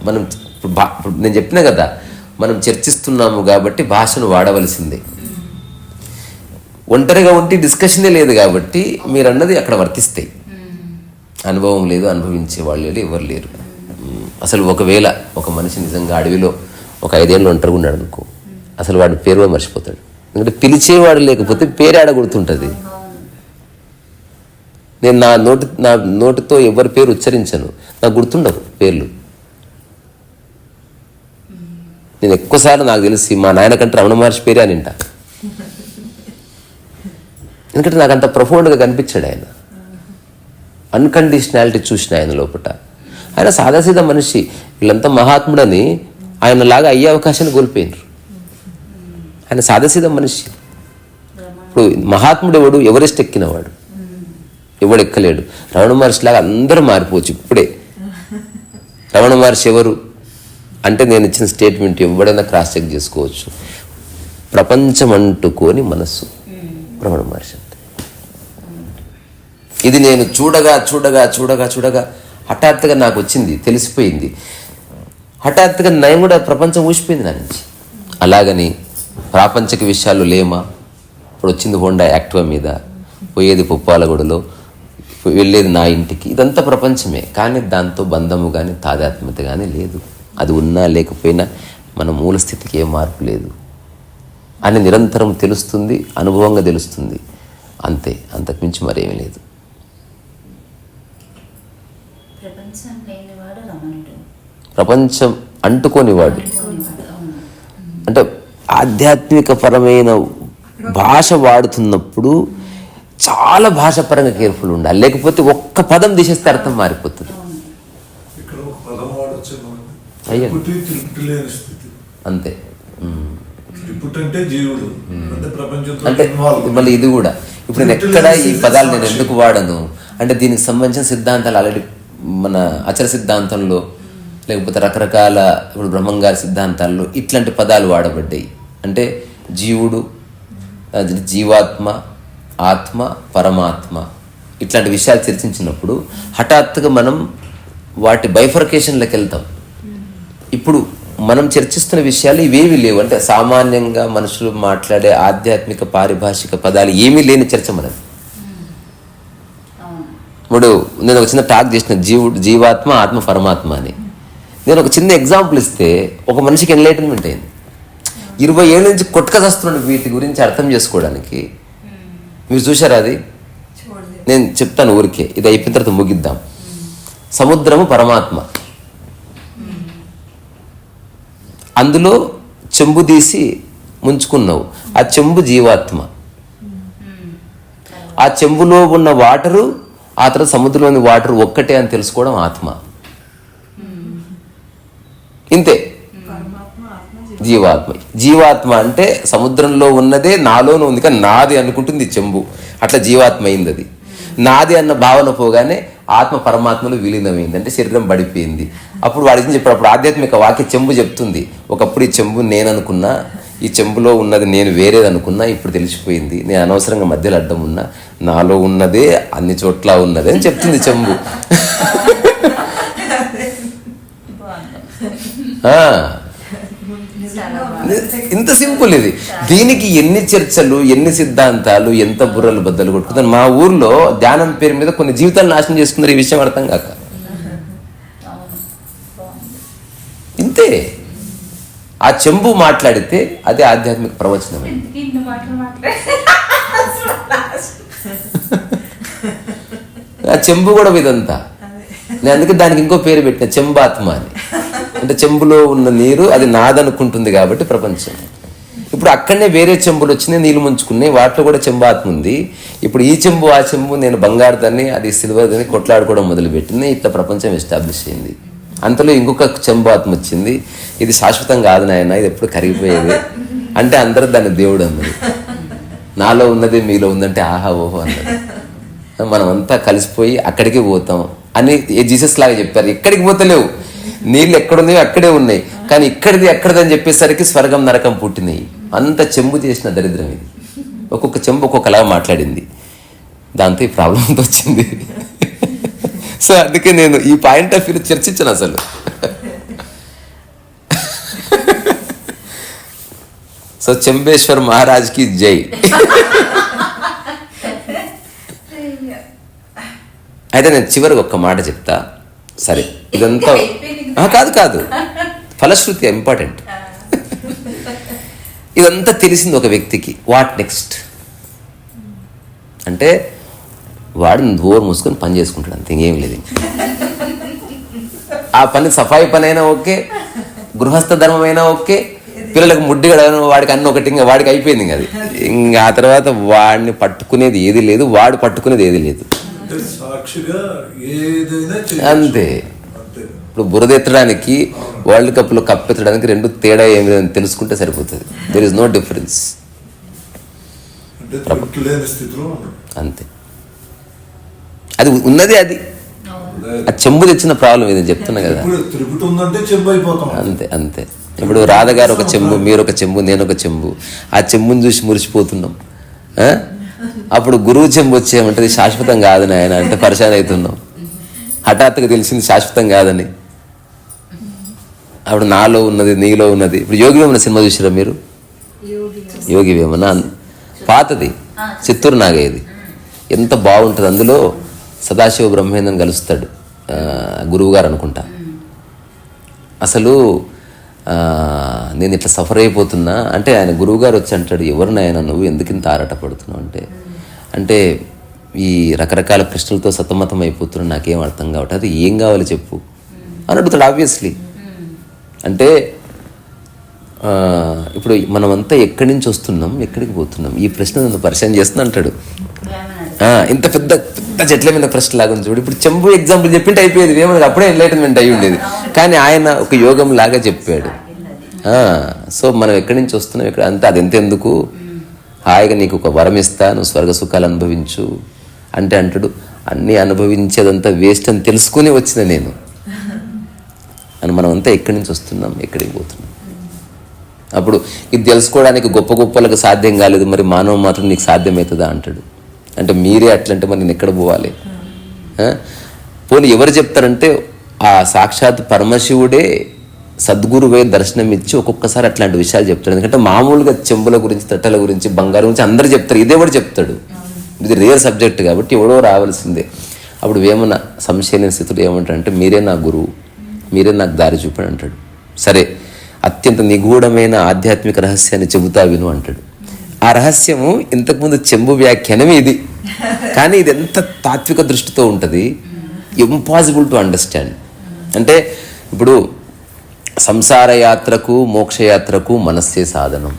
మనం ఇప్పుడు నేను చెప్పినా కదా, మనం చర్చిస్తున్నాము కాబట్టి భాషను వాడవలసిందే. ఒంటరిగా ఉంటే డిస్కషనే లేదు కాబట్టి మీరు అన్నది అక్కడ వర్తిస్తాయి. అనుభవం లేదు, అనుభవించే వాళ్ళు లేదు, ఎవరు లేరు. అసలు ఒకవేళ ఒక మనిషి నిజంగా అడవిలో ఒక 5 ఏళ్ళు ఒంటరిగా ఉన్నాడు అనుకో, అసలు వాడి పేరు కూడా మర్చిపోతాడు. ఎందుకంటే పిలిచేవాడు లేకపోతే పేరు ఆడ గుర్తుంటుంది. నేను నా నోటితో ఎవరి పేరు ఉచ్చరించను, నాకు గుర్తుండవు పేర్లు. నేను ఎక్కువసార్లు నాకు తెలిసి మా నాయన కంటే రమణ మహర్షి పేరే అని వింటా. ఎందుకంటే నాకు అంత ప్రొఫౌండ్గా కనిపించాడు ఆయన. అన్కండిషనాలిటీ చూసిన ఆయన లోపల. ఆయన సాదాసీదా మనిషి. వీళ్ళంతా మహాత్ముడని ఆయనలాగా అయ్యే అవకాశాన్ని కోల్పోయినారు. ఆయన సాదాసీదా మనిషి. ఇప్పుడు మహాత్ముడు ఎవడు? ఎవరెస్ట్ ఎక్కినవాడు. ఎవడు ఎక్కలేడు. రమణ మహర్షి లాగా అందరూ మారిపోవచ్చు ఇప్పుడే. రమణ మహర్షి ఎవరు అంటే నేను ఇచ్చిన స్టేట్మెంట్ ఎవడైనా క్రాస్ చెక్ చేసుకోవచ్చు. ప్రపంచం అంటుకోని మనస్సు రమణ మహర్షి అంటే. ఇది నేను చూడగా చూడగా చూడగా చూడగా హఠాత్తుగా నాకు వచ్చింది, తెలిసిపోయింది. హఠాత్తుగా నేను కూడా ప్రపంచం ఊసిపోయింది నా నుంచి. అలాగని ప్రాపంచిక విషయాలు లేమా? ఇప్పుడు వచ్చింది హోండా యాక్టివా మీద, పోయేది పుప్పాలగూడలో, వెళ్ళేది నా ఇంటికి, ఇదంతా ప్రపంచమే. కానీ దాంతో బంధము కానీ తాదాత్మ్యత కానీ లేదు. అది ఉన్నా లేకపోయినా మన మూల స్థితికి ఏ మార్పు లేదు అని నిరంతరం తెలుస్తుంది, అనుభవంగా తెలుస్తుంది. అంతే, అంతకుమించి మరేమీ లేదు. ప్రపంచం అంటుకోనివాడు అంటే ఆధ్యాత్మిక పరమైన భాష వాడుతున్నప్పుడు చాలా భాషపరంగా కేర్ఫుల్ ఉండాలి. లేకపోతే ఒక్క పదం తీసేస్తే అర్థం మారిపోతుంది. అంతే. అంటే మళ్ళీ ఇది కూడా ఇప్పుడు నేను ఎక్కడ ఈ పదాలు నేను ఎందుకు వాడను అంటే దీనికి సంబంధించిన సిద్ధాంతాలు ఆల్రెడీ మన అచర సిద్ధాంతంలో లేకపోతే రకరకాల ఇప్పుడు బ్రహ్మంగారి సిద్ధాంతాల్లో ఇట్లాంటి పదాలు వాడబడ్డాయి. అంటే జీవుడు, జీవాత్మ, ఆత్మ, పరమాత్మ ఇట్లాంటి విషయాలు చర్చించినప్పుడు హఠాత్తుగా మనం వాటి బైఫర్కేషన్లోకి వెళ్తాం. ఇప్పుడు మనం చర్చిస్తున్న విషయాలు ఇవేవి లేవు. అంటే సామాన్యంగా మనుషులు మాట్లాడే ఆధ్యాత్మిక పారిభాషిక పదాలు ఏమీ లేని చర్చ మనది. ఇప్పుడు నేను ఒక చిన్న టాక్ చేసిన జీవాత్మ, ఆత్మ, పరమాత్మ అని. నేను ఒక చిన్న ఎగ్జాంపుల్ ఇస్తే ఒక మనిషికి ఎన్లైటన్మెంట్ అయింది. 20 ఏళ్ళ నుంచి కొట్టుకస్తున్నాడు వీటి గురించి అర్థం చేసుకోవడానికి. మీరు చూసారా అది? నేను చెప్తాను ఊరికే, ఇది అయిపోయిన తర్వాత ముగిద్దాం. సముద్రము పరమాత్మ, అందులో చెంబు తీసి ముంచుకున్నావు, ఆ చెంబు జీవాత్మ. ఆ చెంబులో ఉన్న వాటరు ఆ తర్వాత సముద్రంలోని వాటర్ ఒక్కటే అని తెలుసుకోవడం ఆత్మ. ఇంతే. జీవాత్మ. జీవాత్మ అంటే సముద్రంలో ఉన్నదే నాలోనే ఉంది కానీ నాది అనుకుంటుంది చెంబు. అట్లా జీవాత్మ అయింది. అది నాది అన్న భావన పోగానే ఆత్మ పరమాత్మలో విలీనమైంది. అంటే శరీరం పడిపోయింది. అప్పుడు వాడికి చెప్పాడు, అప్పుడు ఆధ్యాత్మిక వాక్య చెంబు చెప్తుంది, ఒకప్పుడు ఈ చెంబు నేను అనుకున్నా, ఈ చెంబులో ఉన్నది నేను వేరేది అనుకున్నా, ఇప్పుడు తెలిసిపోయింది, నేను అనవసరంగా మధ్యలో అడ్డం ఉన్నా, నాలో ఉన్నదే అన్ని చోట్ల ఉన్నది అని చెప్తుంది చెంబు. ఇంత సింపుల్ ఇది. దీనికి ఎన్ని చర్చలు, ఎన్ని సిద్ధాంతాలు, ఎంత బుర్రలు బద్దలు కొట్టుకుంటారు. మా ఊర్లో ధ్యానం పేరు మీద కొన్ని జీవితాలు నాశనం చేసుకున్నారు, ఈ విషయం అర్థం కాక. ఇంతే. ఆ చెంబు మాట్లాడితే అదే ఆధ్యాత్మిక ప్రవచనం. ఆ చెంబు కూడా ఇదంతా. నేను అందుకే దానికి ఇంకో పేరు పెట్టిన, చెంబాత్మ అని. అంటే చెంబులో ఉన్న నీరు అది నాదనుకుంటుంది కాబట్టి ప్రపంచం. ఇప్పుడు అక్కడనే వేరే చెంబులు వచ్చినాయి, నీళ్ళు ముంచుకున్నాయి, వాటిలో కూడా చెంబాత్మ ఉంది. ఇప్పుడు ఈ చెంబు ఆ చెంబు, నేను బంగారుదాన్ని అది సిల్వర్దని కొట్లాడుకోవడం మొదలుపెట్టింది. ఇట్లా ప్రపంచం ఎస్టాబ్లిష్ అయింది. అంతలో ఇంకొక చెంబాత్మ వచ్చింది, ఇది శాశ్వతం కాదు నాయన, ఇది ఎప్పుడు కరిగిపోయేది అంటే అందరూ దాన్ని దేవుడు అన్నది. నాలో ఉన్నదే మీలో ఉందంటే ఆహా ఓహో అన్నాడు. మనమంతా కలిసిపోయి అక్కడికి పోతాం అని జీసస్ లాగా చెప్పారు. ఎక్కడికి పోతలేవు, నీళ్ళు ఎక్కడున్నాయో అక్కడే ఉన్నాయి, కానీ ఇక్కడిది ఎక్కడిదని చెప్పేసరికి స్వర్గం నరకం పుట్టినాయి. అంత చెంబు చేసిన దరిద్రం ఇది. ఒక్కొక్క చెంబు ఒక్కొక్కలా మాట్లాడింది. దాంతో ఈ ప్రాబ్లంతో వచ్చింది. సో అందుకే నేను ఈ పాయింట్ ఆఫ్ వ్యూ చర్చించాను అసలు. సో చెంబేశ్వర్ మహారాజ్కి జై. అయితే నేను చివరికి ఒక్క మాట చెప్తా. సరే ఇదంతా కాదు ఫలశ్రుతి ఇంపార్టెంట్. ఇదంతా తెలిసింది ఒక వ్యక్తికి. వాట్ నెక్స్ట్ అంటే వాడు డోర్ మూసుకొని పని చేసుకుంటాడు, అంతే, ఇంకేం లేదు. ఆ పని సఫాయి పని అయినా ఓకే, గృహస్థ ధర్మం అయినా ఓకే, పిల్లలకు ముడ్డిగా వాడికి అన్న ఒకటి, ఇంకా వాడికి అయిపోయింది. ఇంకా అది ఇంకా ఆ తర్వాత వాడిని పట్టుకునేది ఏది లేదు, వాడు పట్టుకునేది ఏది లేదు, అంతే. ఇప్పుడు బురదెత్తడానికి వరల్డ్ కప్లో కప్పెత్తడానికి రెండు తేడా ఏమి తెలుసుకుంటే సరిపోతుంది. దెర్ ఇస్ నో డిఫరెన్స్, అంతే. అది ఉన్నది, అది ఆ చెంబు తెచ్చిన ప్రాబ్లం ఇది చెప్తున్నా కదా, అంతే అంతే. ఇప్పుడు రాధగారు ఒక చెంబు, మీరు ఒక చెంబు, నేను ఒక చెంబు. ఆ చెంబుని చూసి మురిసిపోతున్నాం. అప్పుడు గురువు చెంబు వచ్చేయమంటది శాశ్వతం కాదని ఆయన అంటే పరిశాన్ అవుతున్నాం. హఠాత్తుగా తెలిసింది శాశ్వతం కాదని. అప్పుడు నాలో ఉన్నది నీలో ఉన్నది. ఇప్పుడు యోగి వేమన సినిమా చూసారా మీరు? యోగి వేమన పాతది, చిత్తూరు నాగయ్యది. ఎంత బాగుంటుంది. అందులో సదాశివ బ్రహ్మేంద్రన్ కలుస్తాడు, గురువు గారు అనుకుంటా. అసలు నేను ఇట్లా సఫర్ అయిపోతున్నా అంటే ఆయన గురువు గారు వచ్చి అంటాడు, ఎవరినైనా నువ్వు ఎందుకు ఇంత ఆరాటపడుతున్నావు అంటే ఈ రకరకాల ప్రశ్నలతో సతమతం అయిపోతున్నా, నాకేం అర్థం కావట్లేదు, అది ఏం కావాలి చెప్పు అని అడుగుతాడు. ఆబ్వియస్లీ అంటే ఇప్పుడు మనమంతా ఎక్కడి నుంచి వస్తున్నాం, ఎక్కడికి పోతున్నాం, ఈ ప్రశ్న నన్ను పరిచయం చేస్తున్నా అంటాడు. ఇంత పెద్ద పెద్ద చెట్ల మీద ప్రశ్న లాగా చూడు. ఇప్పుడు చెంబు ఎగ్జాంపుల్ చెప్పింటే అయిపోయేది, ఏమన్నా అప్పుడే ఎన్లైటన్మెంట్ అయి ఉండేది. కానీ ఆయన ఒక యోగం లాగా చెప్పాడు. సో మనం ఎక్కడి నుంచి వస్తున్నాం, ఇక్కడ అంతే. అది ఎంతెందుకు, హాయిగా నీకు ఒక వరం ఇస్తా, నువ్వు స్వర్గ సుఖాలు అనుభవించు అంటే అంటాడు, అన్నీ అనుభవించేదంతా వేస్ట్ అని తెలుసుకుని వచ్చిన నేను అని. మనం అంతా ఎక్కడి నుంచి వస్తున్నాం, ఎక్కడికి పోతున్నాం. అప్పుడు ఇది తెలుసుకోవడానికి గొప్ప గొప్పలకు సాధ్యం కాలేదు, మరి మానవ మాత్రం నీకు సాధ్యమవుతుందా అంటాడు. అంటే మీరే అట్లంటే మరి నేను ఎక్కడ పోవాలి? పోనీ ఎవరు చెప్తారంటే ఆ సాక్షాత్ పరమశివుడే సద్గురువే దర్శనం ఇచ్చి ఒక్కొక్కసారి అట్లాంటి విషయాలు చెప్తాడు. ఎందుకంటే మామూలుగా చెంబుల గురించి, తట్టల గురించి, బంగారం గురించి అందరు చెప్తారు, ఇదే కూడా చెప్తాడు. ఇది రేర్ సబ్జెక్ట్ కాబట్టి ఎవడో రావాల్సిందే. అప్పుడు వేమన సంశయ స్థితుడు ఏమంటాడంటే, మీరే నా గురువు, మీరే నాకు దారి చూపండి అంటాడు. సరే, అత్యంత నిగూఢమైన ఆధ్యాత్మిక రహస్యాన్ని చెబుతా విను అంటాడు. ఆ రహస్యము ఇంతకుముందు చెంబు వ్యాఖ్యానం ఇది, కానీ ఇది ఎంత తాత్విక దృష్టితో ఉంటుంది, ఇంపాసిబుల్ టు అండర్స్టాండ్. అంటే ఇప్పుడు సంసార యాత్రకు, మోక్షయాత్రకు మనస్సే సాధనం.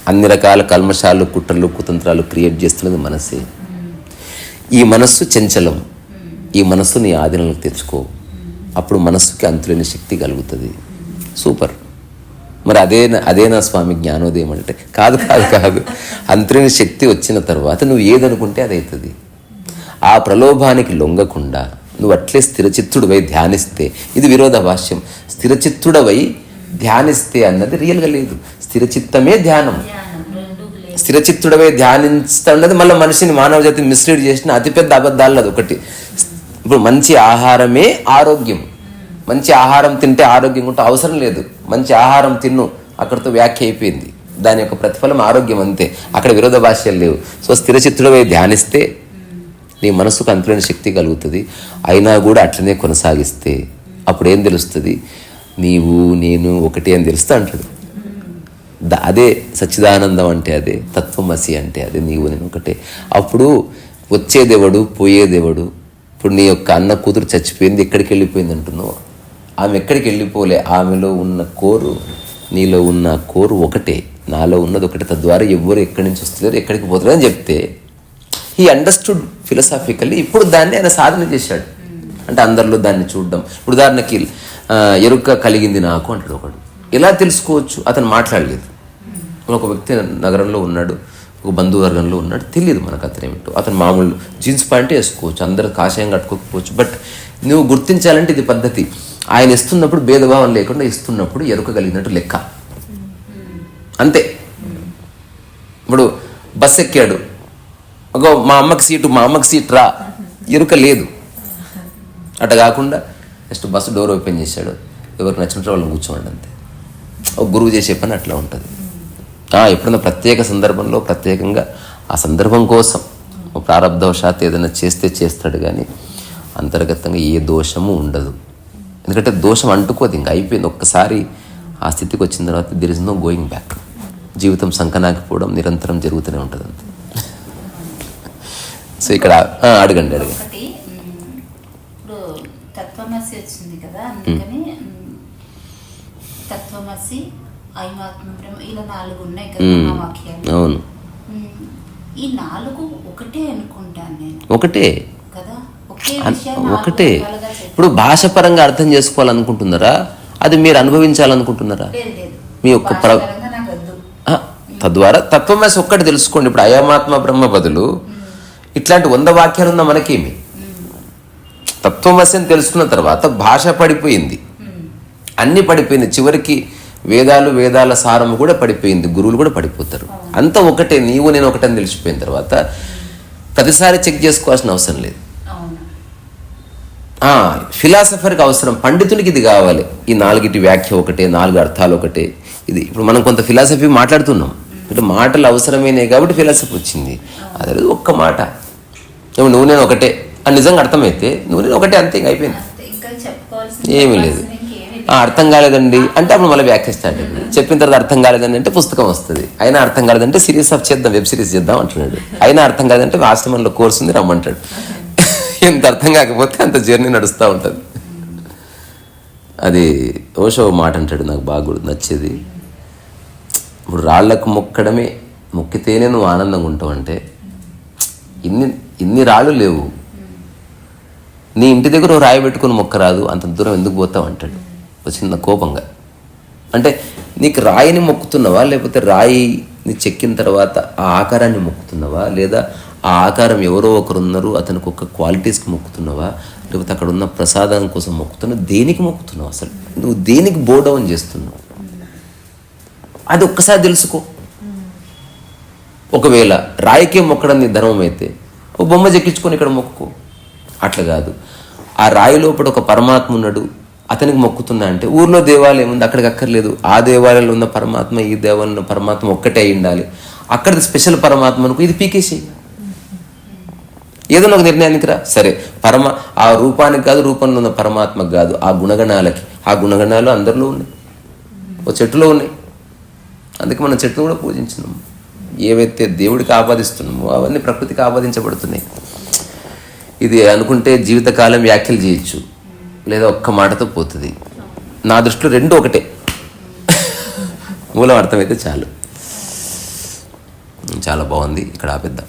అన్ని రకాల కల్మషాలు, కుట్రలు, కుతంత్రాలు క్రియేట్ చేస్తున్నది మనస్సే. ఈ మనస్సు చంచలం, ఈ మనస్సు నీ ఆధీనంలోకి తెచ్చుకో, అప్పుడు మనస్సుకి అంతులేని శక్తి కలుగుతుంది. సూపర్. మరి అదేనా స్వామి జ్ఞానోదయం అంటే? కాదు కాదు కాదు. అంతులేని శక్తి వచ్చిన తర్వాత నువ్వు ఏదనుకుంటే అది అవుతుంది. ఆ ప్రలోభానికి లొంగకుండా నువ్వు అట్లే స్థిరచిత్తుడవై ధ్యానిస్తే, ఇది విరోధాభాష్యం. స్థిరచిత్తుడవై ధ్యానిస్తే అన్నది రియల్గా లేదు. స్థిరచిత్తమే ధ్యానం. స్థిరచిత్తుడవై ధ్యానిస్తున్నది మళ్ళీ మనిషిని, మానవ జాతిని మిస్లీడ్ చేసిన అతిపెద్ద అబద్ధాలు అది ఒకటి. ఇప్పుడు మంచి ఆహారమే ఆరోగ్యం. మంచి ఆహారం తింటే ఆరోగ్యం ఉంటే అవసరం లేదు. మంచి ఆహారం తిన్ను, అక్కడితో వ్యాఖ్య అయిపోయింది. దాని యొక్క ప్రతిఫలం ఆరోగ్యం, అంతే. అక్కడ విరోధాభాష్యాలు లేవు. సో స్థిరచిత్తుడవై ధ్యానిస్తే నీ మనసుకు అంతులేని శక్తి కలుగుతుంది. అయినా కూడా అట్లనే కొనసాగిస్తే అప్పుడు ఏం తెలుస్తుంది? నీవు నేను ఒకటే అని తెలుస్తా అంటాడు. అదే సచ్చిదానందం అంటే, అదే తత్వమసి అంటే, అదే నీవు నేను ఒకటే. అప్పుడు వచ్చేదేవుడు, పోయేదేవుడు. ఇప్పుడు నీ యొక్క అన్న కూతురు చచ్చిపోయింది, ఎక్కడికి వెళ్ళిపోయింది అంటున్నావు. ఆమె ఎక్కడికి వెళ్ళిపోలే. ఆమెలో ఉన్న కోరు, నీలో ఉన్న కోరు ఒకటే, నాలో ఉన్నది ఒకటే. తద్వారా ఎవ్వరు ఎక్కడి నుంచి వస్తున్నారు, ఎక్కడికి పోతున్నారు అని చెప్తే హీ అండర్స్టూడ్ ఫిలసాఫికల్లీ. ఇప్పుడు దాన్ని ఆయన సాధన చేశాడు. అంటే అందరిలో దాన్ని చూడడం. ఇప్పుడు ఉదాహరణకి ఎరుక కలిగింది నాకు అంటాడు ఒకడు. ఎలా తెలుసుకోవచ్చు? అతను మాట్లాడలేదు. ఒక వ్యక్తి నగరంలో ఉన్నాడు, ఒక బంధువర్గంలో ఉన్నాడు, తెలియదు మనకు అతను ఏమిటో. అతను మామూలు జీన్స్ ప్యాంట్ వేసుకోవచ్చు, అందరు కాషాయం కట్టుకోకపోవచ్చు, బట్ నువ్వు గుర్తించాలంటే ఇది పద్ధతి. ఆయన ఇస్తున్నప్పుడు భేదభావం లేకుండా ఇస్తున్నప్పుడు ఎరుక కలిగినట్టు లెక్క, అంతే. ఇప్పుడు బస్ ఎక్కాడు, మా అమ్మకి సీట్ రా, ఎరుక లేదు. అట్లా కాకుండా జస్ట్ బస్సు డోర్ ఓపెన్ చేశాడు, ఎవరికి నచ్చినట్టు వాళ్ళని కూర్చోండి, అంతే. ఒక గురువు చేసే పని అట్లా ఉంటుంది. ఎప్పుడైనా ప్రత్యేక సందర్భంలో ప్రత్యేకంగా ఆ సందర్భం కోసం ప్రారంధవశాత్తు ఏదైనా చేస్తాడు, కానీ అంతర్గతంగా ఏ దోషము ఉండదు. ఎందుకంటే దోషం అంటుకోదు, ఇంకా అయిపోయింది. ఒక్కసారి ఆ స్థితికి వచ్చిన తర్వాత there is no going back. జీవితం సంకనాకపోవడం నిరంతరం జరుగుతూనే ఉంటుంది, అంతే. సో ఇక్కడ అడగండి. ఒకటి ఇప్పుడు తత్వమసి వచ్చింది కదా, అందుకని తత్వమసి, ఐమాత్మ బ్రహ్మ, ఇలా 4 ఉన్నాయి కదా వాక్యాలు. అవును, ఈ 4 ఒకటే అనుకుంటాను నేను. ఒకటే కదా, ఒకటే. ఇప్పుడు భాషపరంగా అర్థం చేసుకోవాలనుకుంటున్నారా, అది మీరు అనుభవించాలనుకుంటున్నారా? మీ యొక్క తద్వారా తత్వమసి ఒక్కటి తెలుసుకోండి. ఇప్పుడు అయమాత్మ బ్రహ్మ బదులు ఇట్లాంటి 100 వాక్యాలు ఉన్న మనకేమి? తత్వమసి అని తెలుసుకున్న తర్వాత భాష పడిపోయింది, అన్నీ పడిపోయింది. చివరికి వేదాల సారము కూడా పడిపోయింది, గురువులు కూడా పడిపోతారు. అంతా ఒకటే, నీవు నేను ఒకటని తెలిసిపోయిన తర్వాత ప్రతిసారి చెక్ చేసుకోవాల్సిన అవసరం లేదు. ఫిలాసఫర్కి అవసరం, పండితునికి ఇది కావాలి. ఈ 4 వ్యాఖ్య ఒకటే, 4 అర్థాలు ఒకటే. ఇది ఇప్పుడు మనం కొంత ఫిలాసఫీ మాట్లాడుతున్నాం, అంటే మాటలు అవసరమైనవి కాబట్టి ఫిలాసఫీ వచ్చింది. అదే ఒక్క మాట, నువ్వు నేను ఒకటే అని నిజంగా అర్థమైతే నువ్వు నేను ఒకటే, అంతే, అయిపోయింది, ఏమీ లేదు. అర్థం కాలేదండి అంటే అప్పుడు మళ్ళీ వ్యాఖ్య స్టార్ట్ అయింది. చెప్పిన తర్వాత అర్థం కాలేదండి అంటే పుస్తకం వస్తుంది. అయినా అర్థం కాలేదంటే సిరీస్ ఆఫ్ చేద్దాం, వెబ్ సిరీస్ చేద్దాం అంటున్నాడు. అయినా అర్థం కాలేదంటే ఆశ్రమంలో కోర్సు ఉంది రమ్మంటాడు. ఎంత అర్థం కాకపోతే అంత జర్నీ నడుస్తూ ఉంటుంది. అది ఓషో మాట అంటాడు, నాకు బాగా నచ్చేది. ఇప్పుడు రాళ్లకు మొక్కితేనే నువ్వు ఆనందంగా ఉంటావు అంటే, ఇన్ని రాళ్ళు లేవు, నీ ఇంటి దగ్గర రాయి పెట్టుకుని మొక్కరాదు, అంత దూరం ఎందుకు పోతావు అంటాడు చిన్న కోపంగా. అంటే నీకు రాయిని మొక్కుతున్నావా, లేకపోతే రాయిని చెక్కిన తర్వాత ఆ ఆకారాన్ని మొక్కుతున్నావా, లేదా ఆ ఆకారం ఎవరో ఒకరు ఉన్నారు అతనికి ఒక క్వాలిటీస్కి మొక్కుతున్నావా, లేకపోతే అక్కడ ఉన్న ప్రసాదం కోసం మొక్కుతున్నావు? దేనికి మొక్కుతున్నావు? అసలు నువ్వు దేనికి బో డౌన్ చేస్తున్నావు? అది ఒక్కసారి తెలుసుకో. ఒకవేళ రాయికే మొక్కడం నీ ధర్మం అయితే ఓ బొమ్మ చెక్కించుకొని ఇక్కడ మొక్కుకో. అట్లా కాదు, ఆ రాయి లోపల ఒక పరమాత్మ ఉన్నాడు, అతనికి మొక్కుతున్నా అంటే ఊర్లో దేవాలయం ఉంది, అక్కడికి అక్కర్లేదు. ఆ దేవాలయంలో ఉన్న పరమాత్మ ఈ దేవాలయంలో ఉన్న పరమాత్మ ఒక్కటే అయి ఉండాలి. అక్కడ స్పెషల్ పరమాత్మ అనుకో, ఇది పీకేసి ఏదో ఒక నిర్ణయానికి రా. సరే, ఆ రూపానికి కాదు, రూపంలో ఉన్న పరమాత్మకు కాదు, ఆ గుణగణాలకి. ఆ గుణగణాలు అందరిలో ఉన్నాయి, ఓ చెట్టులో ఉన్నాయి. అందుకే మనం చెట్టును కూడా పూజించినాము. ఏవైతే దేవుడికి ఆపాదిస్తున్నామో అవన్నీ ప్రకృతికి ఆపాదించబడుతున్నాయి. ఇది అనుకుంటే జీవితకాలం వ్యాఖ్యలు చేయొచ్చు, లేదా ఒక్క మాటతో పోతుంది. నా దృష్టిలో 2 ఒకటే, మూలం అర్థమైతే చాలు. చాలా బాగుంది, ఇక్కడ ఆపేద్దాం.